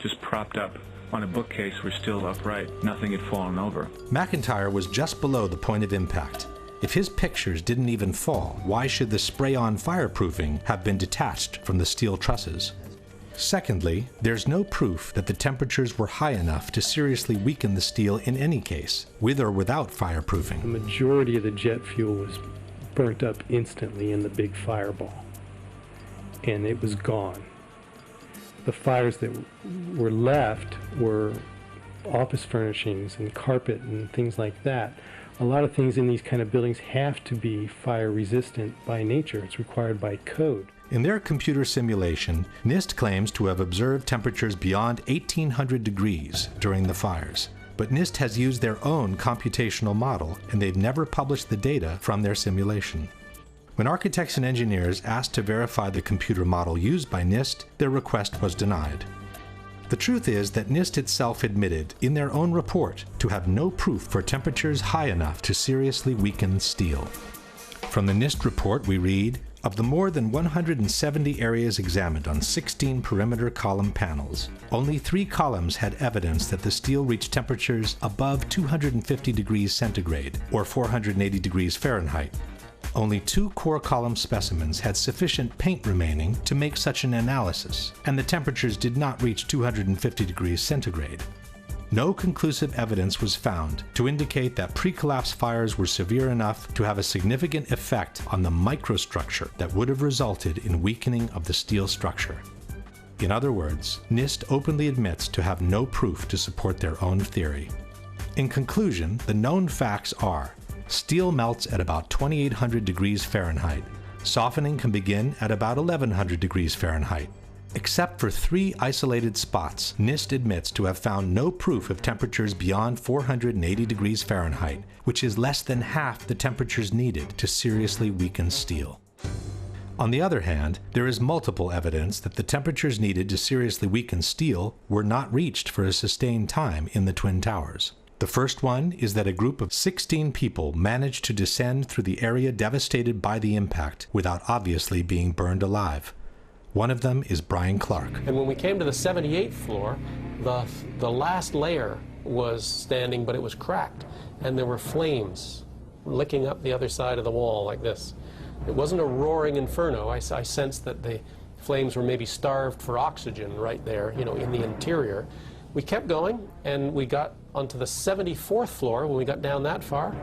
just propped up on a bookcase were still upright. Nothing had fallen over. McIntyre was just below the point of impact. If his pictures didn't even fall, why should the spray-on fireproofing have been detached from the steel trusses? Secondly, there's no proof that the temperatures were high enough to seriously weaken the steel in any case, with or without fireproofing. The majority of the jet fuel was burnt up instantly in the big fireball, and it was gone. The fires that were left were office furnishings and carpet and things like that. A lot of things in these kind of buildings have to be fire resistant by nature. It's required by code. In their computer simulation, NIST claims to have observed temperatures beyond 1800 degrees during the fires. But NIST has used their own computational model, and they've never published the data from their simulation. When architects and engineers asked to verify the computer model used by NIST, their request was denied. The truth is that NIST itself admitted in their own report to have no proof for temperatures high enough to seriously weaken steel. From the NIST report we read, of the more than 170 areas examined on 16 perimeter column panels, only 3 columns had evidence that the steel reached temperatures above 250 degrees centigrade, or 480 degrees Fahrenheit. Only 2 core column specimens had sufficient paint remaining to make such an analysis, and the temperatures did not reach 250 degrees centigrade. No conclusive evidence was found to indicate that pre-collapse fires were severe enough to have a significant effect on the microstructure that would have resulted in weakening of the steel structure. In other words, NIST openly admits to have no proof to support their own theory. In conclusion, the known facts are: steel melts at about 2800 degrees Fahrenheit. Softening can begin at about 1100 degrees Fahrenheit. Except for 3 isolated spots, NIST admits to have found no proof of temperatures beyond 480 degrees Fahrenheit, which is less than half the temperatures needed to seriously weaken steel. On the other hand, there is multiple evidence that the temperatures needed to seriously weaken steel were not reached for a sustained time in the Twin Towers. The first one is that a group of 16 people managed to descend through the area devastated by the impact without obviously being burned alive. One of them is Brian Clark. And when we came to the 78th floor, the last layer was standing, but it was cracked, and there were flames licking up the other side of the wall like this. It wasn't a roaring inferno. I sensed that the flames were maybe starved for oxygen right there, you know, in the interior. We kept going, and we got onto the 74th floor. When we got down that far,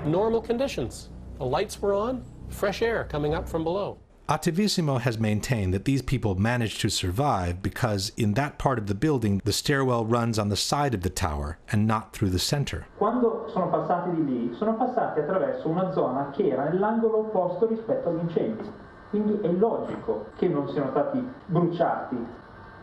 normal conditions. The lights were on, fresh air coming up from below. Attivissimo has maintained that these people managed to survive because in that part of the building the stairwell runs on the side of the tower and not through the center. Quando sono passati di lì, sono passati attraverso una zona che era nell'angolo opposto rispetto agli incendi. Quindi è logico che non siano stati bruciati.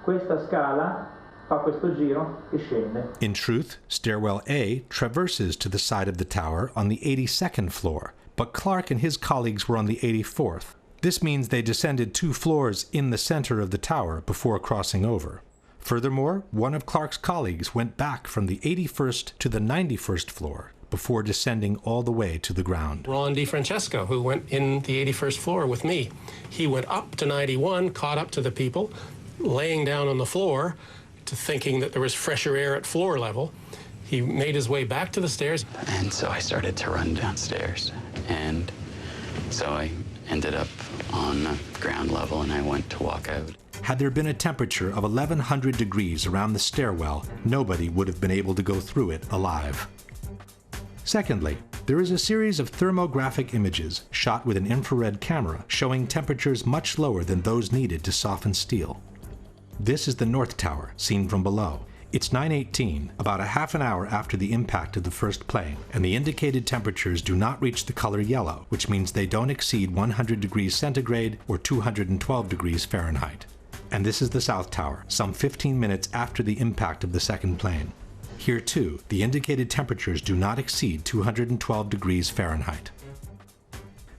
Questa scala fa questo giro e scende. In truth, stairwell A traverses to the side of the tower on the 82nd floor, but Clark and his colleagues were on the 84th. This means they descended 2 floors in the center of the tower before crossing over. Furthermore, one of Clark's colleagues went back from the 81st to the 91st floor before descending all the way to the ground. Ron DiFrancesco, who went in the 81st floor with me, he went up to 91, caught up to the people, laying down on the floor, to thinking that there was fresher air at floor level. He made his way back to the stairs. And so I started to run downstairs, and so I ended up on ground level, and I went to walk out. Had there been a temperature of 1100 degrees around the stairwell, nobody would have been able to go through it alive. Secondly, there is a series of thermographic images shot with an infrared camera showing temperatures much lower than those needed to soften steel. This is the North Tower, seen from below. It's 9:18, about a half an hour after the impact of the first plane, and the indicated temperatures do not reach the color yellow, which means they don't exceed 100 degrees centigrade or 212 degrees Fahrenheit. And this is the South Tower, some 15 minutes after the impact of the second plane. Here too, the indicated temperatures do not exceed 212 degrees Fahrenheit.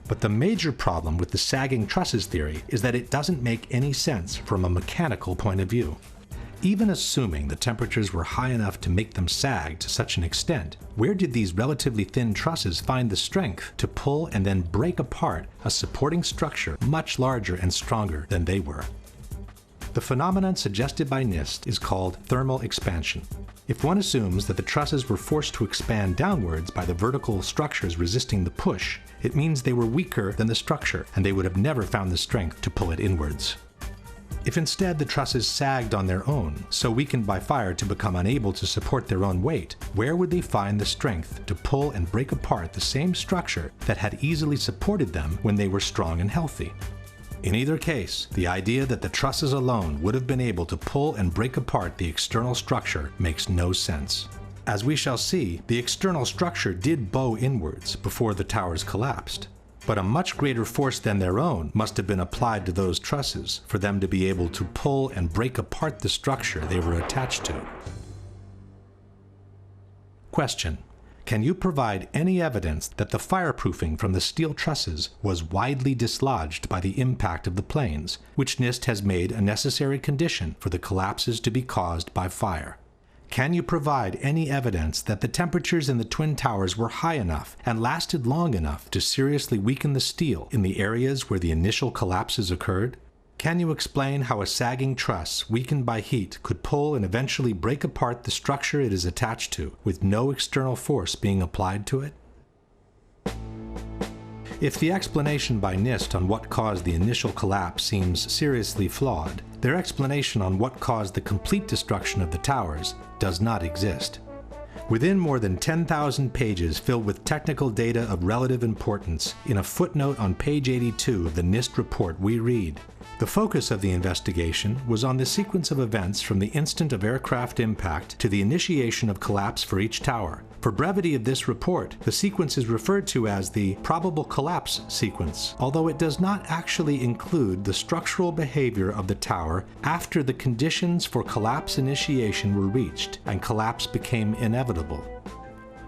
But the major problem with the sagging trusses theory is that it doesn't make any sense from a mechanical point of view. Even assuming the temperatures were high enough to make them sag to such an extent, where did these relatively thin trusses find the strength to pull and then break apart a supporting structure much larger and stronger than they were? The phenomenon suggested by NIST is called thermal expansion. If one assumes that the trusses were forced to expand downwards by the vertical structures resisting the push, it means they were weaker than the structure, and they would have never found the strength to pull it inwards. If instead the trusses sagged on their own, so weakened by fire to become unable to support their own weight, where would they find the strength to pull and break apart the same structure that had easily supported them when they were strong and healthy? In either case, the idea that the trusses alone would have been able to pull and break apart the external structure makes no sense. As we shall see, the external structure did bow inwards before the towers collapsed. But a much greater force than their own must have been applied to those trusses for them to be able to pull and break apart the structure they were attached to. Question: can you provide any evidence that the fireproofing from the steel trusses was widely dislodged by the impact of the planes, which NIST has made a necessary condition for the collapses to be caused by fire? Can you provide any evidence that the temperatures in the Twin Towers were high enough and lasted long enough to seriously weaken the steel in the areas where the initial collapses occurred? Can you explain how a sagging truss, weakened by heat, could pull and eventually break apart the structure it is attached to, with no external force being applied to it? If the explanation by NIST on what caused the initial collapse seems seriously flawed, their explanation on what caused the complete destruction of the towers does not exist. Within more than 10,000 pages filled with technical data of relative importance, in a footnote on page 82 of the NIST report we read, the focus of the investigation was on the sequence of events from the instant of aircraft impact to the initiation of collapse for each tower. For brevity of this report, the sequence is referred to as the probable collapse sequence, although it does not actually include the structural behavior of the tower after the conditions for collapse initiation were reached and collapse became inevitable.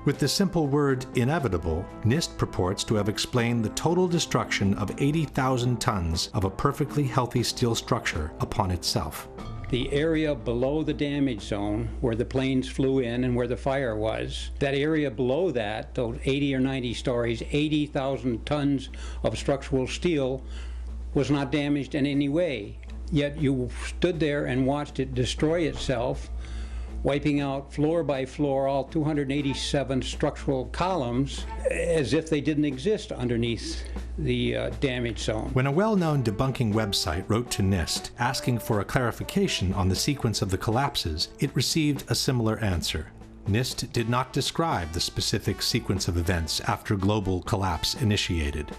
With the simple word inevitable, NIST purports to have explained the total destruction of 80,000 tons of a perfectly healthy steel structure upon itself. The area below the damage zone where the planes flew in and where the fire was, that area below that, those 80 or 90 stories, 80,000 tons of structural steel was not damaged in any way. Yet you stood there and watched it destroy itself, wiping out floor by floor all 287 structural columns as if they didn't exist underneath the damage zone. When a well-known debunking website wrote to NIST asking for a clarification on the sequence of the collapses, it received a similar answer. NIST did not describe the specific sequence of events after global collapse initiated.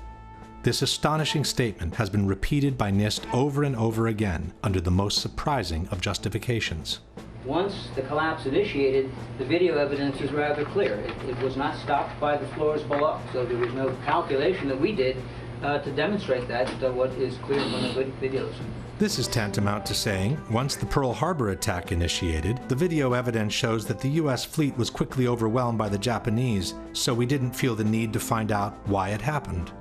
This astonishing statement has been repeated by NIST over and over again under the most surprising of justifications. Once the collapse initiated, the video evidence is rather clear. It was not stopped by the floors below, so there was no calculation that we did to demonstrate that, what is clear from the videos. This is tantamount to saying, once the Pearl Harbor attack initiated, the video evidence shows that the US fleet was quickly overwhelmed by the Japanese, so we didn't feel the need to find out why it happened.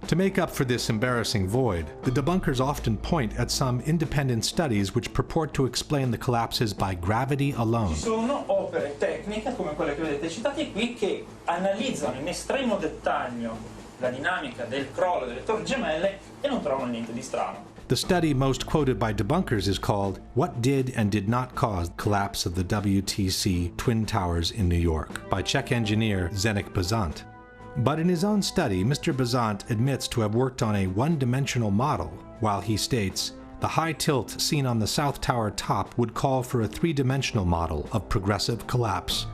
To make up for this embarrassing void, the debunkers often point at some independent studies which purport to explain the collapses by gravity alone. Ci sono opere tecniche come quelle che vedete citate qui che analizzano in estremo dettaglio la dinamica del crollo delle torri gemelle e non trovano niente di strano. The study most quoted by debunkers is called What Did and Did Not Cause the Collapse of the WTC Twin Towers in New York by Czech engineer Zdeněk Bazant. But in his own study, Mr. Bazant admits to have worked on a one-dimensional model, while he states, the high tilt seen on the South Tower top would call for a three-dimensional model of progressive collapse.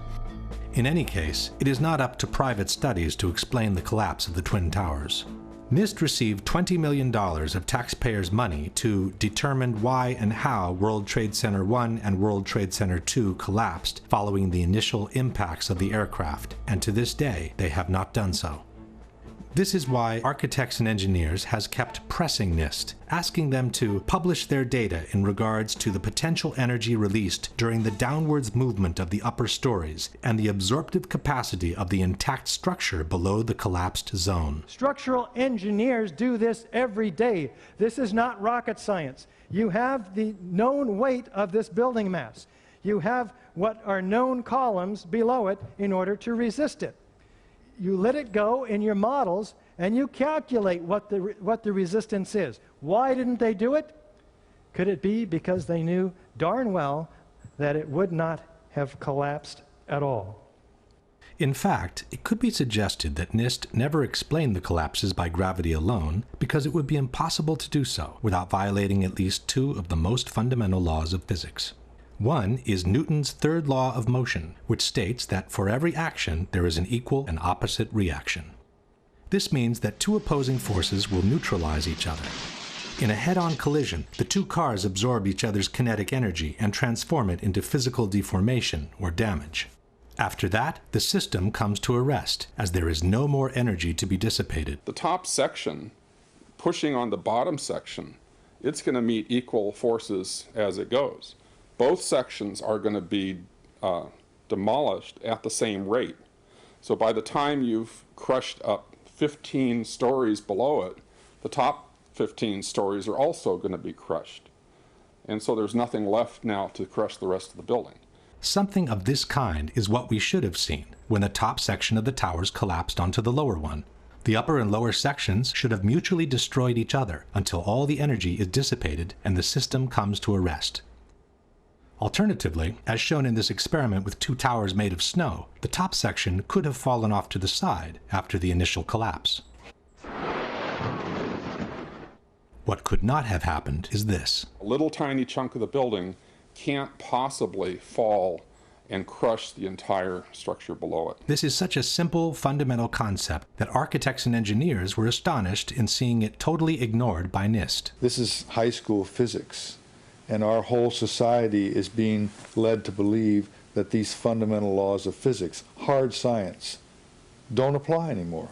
In any case, it is not up to private studies to explain the collapse of the Twin Towers. NIST received $20 million of taxpayers' money to determine why and how World Trade Center 1 and World Trade Center 2 collapsed following the initial impacts of the aircraft, and to this day they have not done so. This is why Architects and Engineers has kept pressing NIST, asking them to publish their data in regards to the potential energy released during the downwards movement of the upper stories and the absorptive capacity of the intact structure below the collapsed zone. Structural engineers do this every day. This is not rocket science. You have the known weight of this building mass. You have what are known columns below it in order to resist it. You let it go in your models and you calculate what the resistance is. Why didn't they do it? Could it be because they knew darn well that it would not have collapsed at all? In fact, it could be suggested that NIST never explained the collapses by gravity alone because it would be impossible to do so without violating at least two of the most fundamental laws of physics. One is Newton's third law of motion, which states that for every action there is an equal and opposite reaction. This means that two opposing forces will neutralize each other. In a head-on collision, the two cars absorb each other's kinetic energy and transform it into physical deformation or damage. After that, the system comes to a rest, as there is no more energy to be dissipated. The top section, pushing on the bottom section, it's going to meet equal forces as it goes. Both sections are going to be demolished at the same rate. So by the time you've crushed up 15 stories below it, the top 15 stories are also going to be crushed. And so there's nothing left now to crush the rest of the building. Something of this kind is what we should have seen when the top section of the towers collapsed onto the lower one. The upper and lower sections should have mutually destroyed each other until all the energy is dissipated and the system comes to a rest. Alternatively, as shown in this experiment with two towers made of snow, the top section could have fallen off to the side after the initial collapse. What could not have happened is this. A little tiny chunk of the building can't possibly fall and crush the entire structure below it. This is such a simple, fundamental concept that architects and engineers were astonished in seeing it totally ignored by NIST. This is high school physics, and our whole society is being led to believe that these fundamental laws of physics, hard science, don't apply anymore.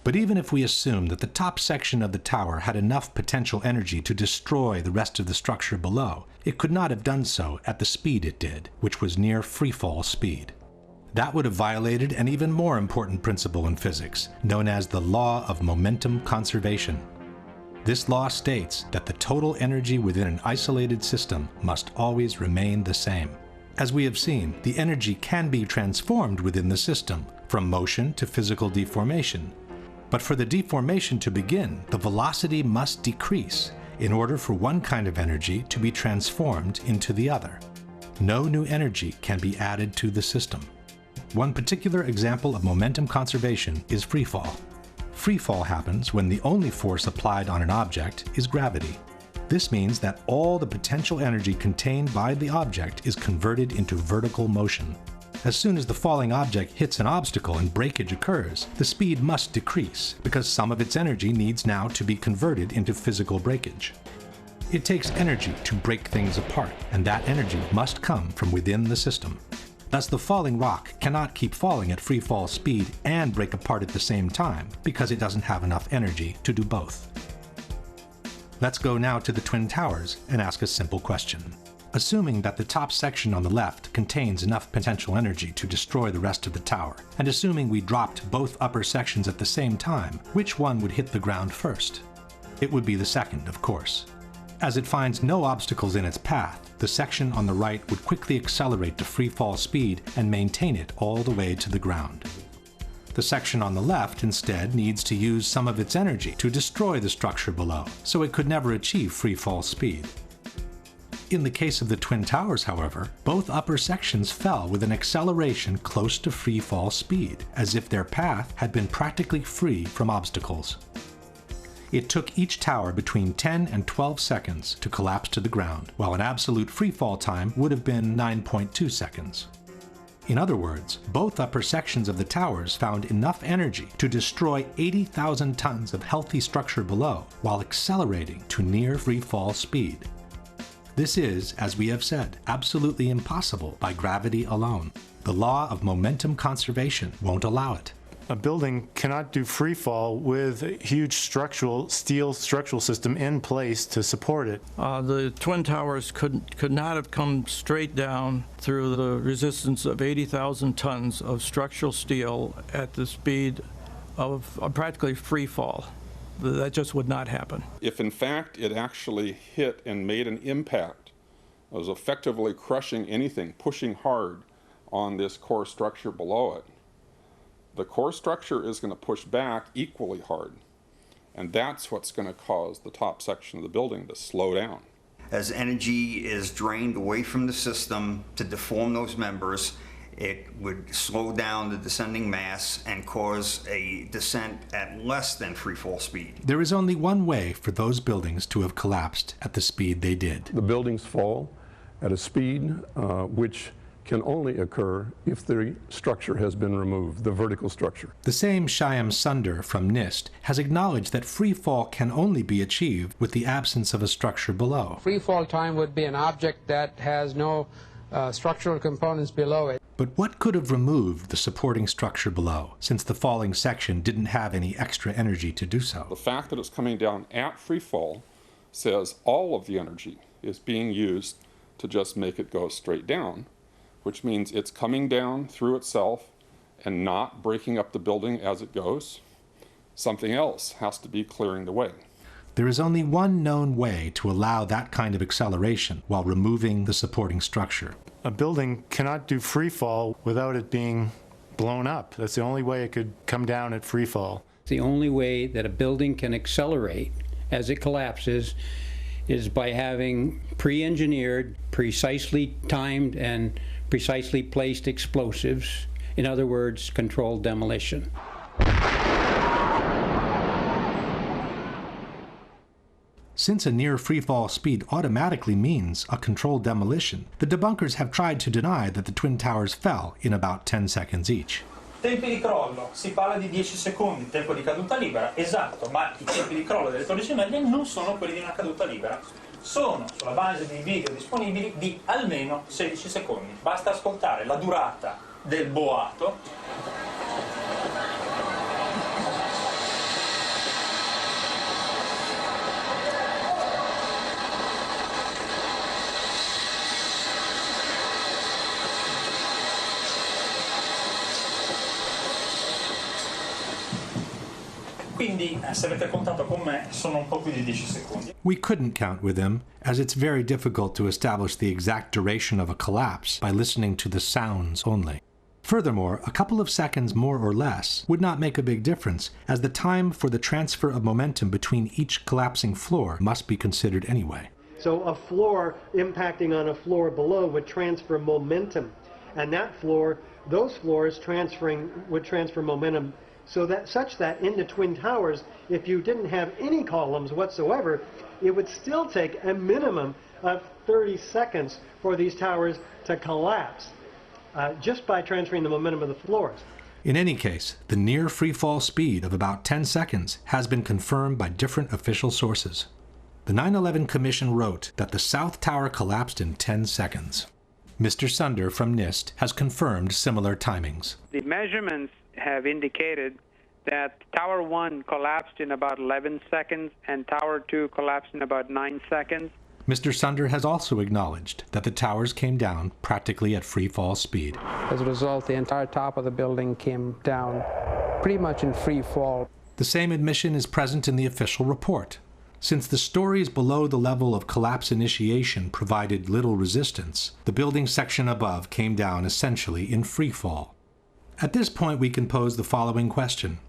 But even if we assume that the top section of the tower had enough potential energy to destroy the rest of the structure below, it could not have done so at the speed it did, which was near freefall speed. That would have violated an even more important principle in physics, known as the law of momentum conservation. This law states that the total energy within an isolated system must always remain the same. As we have seen, the energy can be transformed within the system, from motion to physical deformation. But for the deformation to begin, the velocity must decrease in order for one kind of energy to be transformed into the other. No new energy can be added to the system. One particular example of momentum conservation is freefall. Freefall happens when the only force applied on an object is gravity. This means that all the potential energy contained by the object is converted into vertical motion. As soon as the falling object hits an obstacle and breakage occurs, the speed must decrease because some of its energy needs now to be converted into physical breakage. It takes energy to break things apart, and that energy must come from within the system. Thus, the falling rock cannot keep falling at free fall speed and break apart at the same time because it doesn't have enough energy to do both. Let's go now to the Twin Towers and ask a simple question. Assuming that the top section on the left contains enough potential energy to destroy the rest of the tower, and assuming we dropped both upper sections at the same time, which one would hit the ground first? It would be the second, of course. As it finds no obstacles in its path, the section on the right would quickly accelerate to free fall speed and maintain it all the way to the ground. The section on the left instead needs to use some of its energy to destroy the structure below, so it could never achieve free fall speed. In the case of the Twin Towers, however, both upper sections fell with an acceleration close to free fall speed, as if their path had been practically free from obstacles. It took each tower between 10 and 12 seconds to collapse to the ground, while an absolute free fall time would have been 9.2 seconds. In other words, both upper sections of the towers found enough energy to destroy 80,000 tons of healthy structure below, while accelerating to near free fall speed. This is, as we have said, absolutely impossible by gravity alone. The law of momentum conservation won't allow it. A building cannot do free fall with a huge steel structural system in place to support it. The Twin Towers could not have come straight down through the resistance of 80,000 tons of structural steel at the speed of practically free fall. That just would not happen. If in fact it actually hit and made an impact, it was effectively crushing anything, pushing hard on this core structure below it, the core structure is going to push back equally hard. And that's what's going to cause the top section of the building to slow down. As energy is drained away from the system to deform those members, it would slow down the descending mass and cause a descent at less than free fall speed. There is only one way for those buildings to have collapsed at the speed they did. The buildings fall at a speed which can only occur if the structure has been removed, the vertical structure. The same Shyam Sunder from NIST has acknowledged that free fall can only be achieved with the absence of a structure below. Free fall time would be an object that has no structural components below it. But what could have removed the supporting structure below, since the falling section didn't have any extra energy to do so? The fact that it's coming down at free fall says all of the energy is being used to just make it go straight down, which means it's coming down through itself and not breaking up the building as it goes. Something else has to be clearing the way. There is only one known way to allow that kind of acceleration while removing the supporting structure. A building cannot do free fall without it being blown up. That's the only way it could come down at free fall. The only way that a building can accelerate as it collapses is by having pre-engineered, precisely timed, and precisely placed explosives. In other words, controlled demolition. Since a near free-fall speed automatically means a controlled demolition, the debunkers have tried to deny that the Twin Towers fell in about 10 seconds each. Tempi di crollo, si parla di 10 secondi, tempo di caduta libera, esatto, ma i tempi di crollo delle torri gemelle non sono quelli di una caduta libera. Sono, sulla base dei video disponibili, di almeno 16 secondi. Basta ascoltare la durata del boato. Quindi, se avete contato con me, sono un po' più di 10 secondi. We couldn't count with him, as it's very difficult to establish the exact duration of a collapse by listening to the sounds only. Furthermore, a couple of seconds more or less would not make a big difference, as the time for the transfer of momentum between each collapsing floor must be considered anyway. So a floor impacting on a floor below would transfer momentum, and that floor, those floors would transfer momentum such that in the Twin Towers, if you didn't have any columns whatsoever, it would still take a minimum of 30 seconds for these towers to collapse, just by transferring the momentum of the floors. In any case, the near free-fall speed of about 10 seconds has been confirmed by different official sources. The 9/11 Commission wrote that the South Tower collapsed in 10 seconds. Mr. Sunder from NIST has confirmed similar timings. The measurements have indicated that Tower 1 collapsed in about 11 seconds and Tower 2 collapsed in about 9 seconds. Mr. Sunder has also acknowledged that the towers came down practically at free fall speed. As a result, the entire top of the building came down pretty much in free fall. The same admission is present in the official report. Since the stories below the level of collapse initiation provided little resistance, the building section above came down essentially in free fall. At this point, we can pose the following question.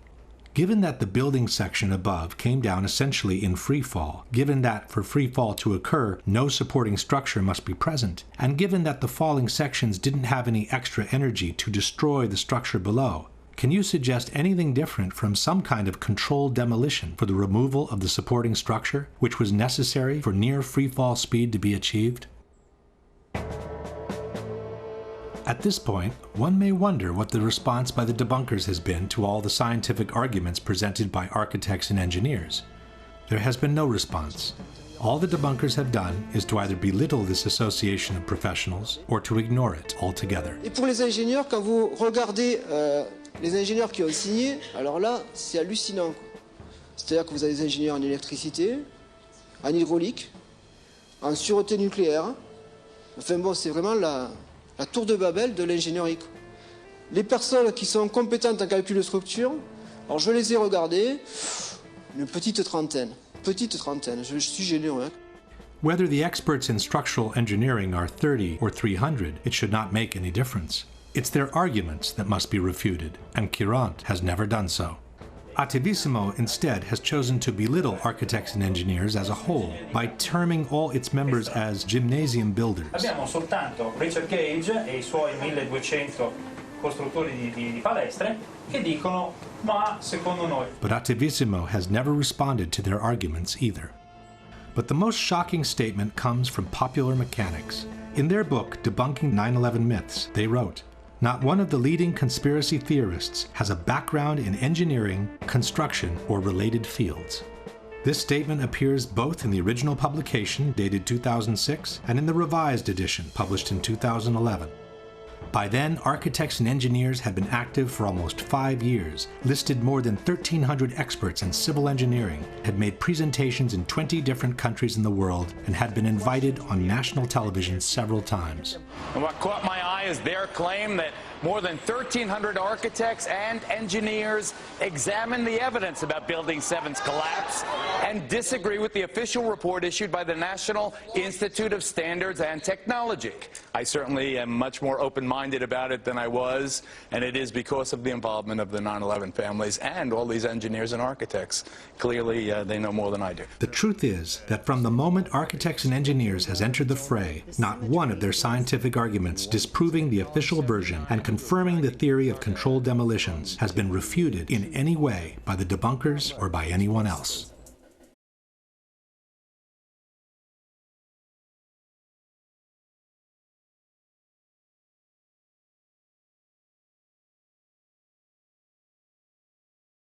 Given that the building section above came down essentially in free fall, given that for free fall to occur, no supporting structure must be present, and given that the falling sections didn't have any extra energy to destroy the structure below, can you suggest anything different from some kind of controlled demolition for the removal of the supporting structure, which was necessary for near free fall speed to be achieved? At this point, one may wonder what the response by the debunkers has been to all the scientific arguments presented by architects and engineers. There has been no response. All the debunkers have done is to either belittle this association of professionals or to ignore it altogether. Et pour les ingénieurs, quand vous regardez les ingénieurs qui ont signé, alors là, c'est hallucinant. C'est-à-dire que vous avez des ingénieurs en électricité, en hydraulique, en sûreté nucléaire. Enfin bon, c'est vraiment la tour de Babel de l'ingénierie. Les personnes qui sont compétentes en calcul de structure, alors je les ai regardées, une petite trentaine, je suis généreux. Hein. Whether the experts in structural engineering are 30 or 300, it should not make any difference. It's their arguments that must be refuted, and Courant has never done so. Attivissimo instead has chosen to belittle architects and engineers as a whole by terming all its members as gymnasium builders. Abbiamo soltanto Richard Gage e I suoi 1200 costruttori di palestre che dicono ma secondo noi. But Attivissimo has never responded to their arguments either. But the most shocking statement comes from Popular Mechanics. In their book, Debunking 9/11 Myths, they wrote, "Not one of the leading conspiracy theorists has a background in engineering, construction, or related fields." This statement appears both in the original publication, dated 2006, and in the revised edition, published in 2011. By then, architects and engineers had been active for almost 5 years, listed more than 1,300 experts in civil engineering, had made presentations in 20 different countries in the world, and had been invited on national television several times. And what caught my eye is their claim that more than 1,300 architects and engineers examined the evidence about Building 7's collapse and disagree with the official report issued by the National Institute of Standards and Technology. I certainly am much more open-minded about it than I was, and it is because of the involvement of the 9/11 families and all these engineers and architects. Clearly, they know more than I do. The truth is that from the moment architects and engineers has entered the fray, not one of their scientific arguments disproving the official version and confirming the theory of controlled demolitions has been refuted in any way by the debunkers or by anyone else.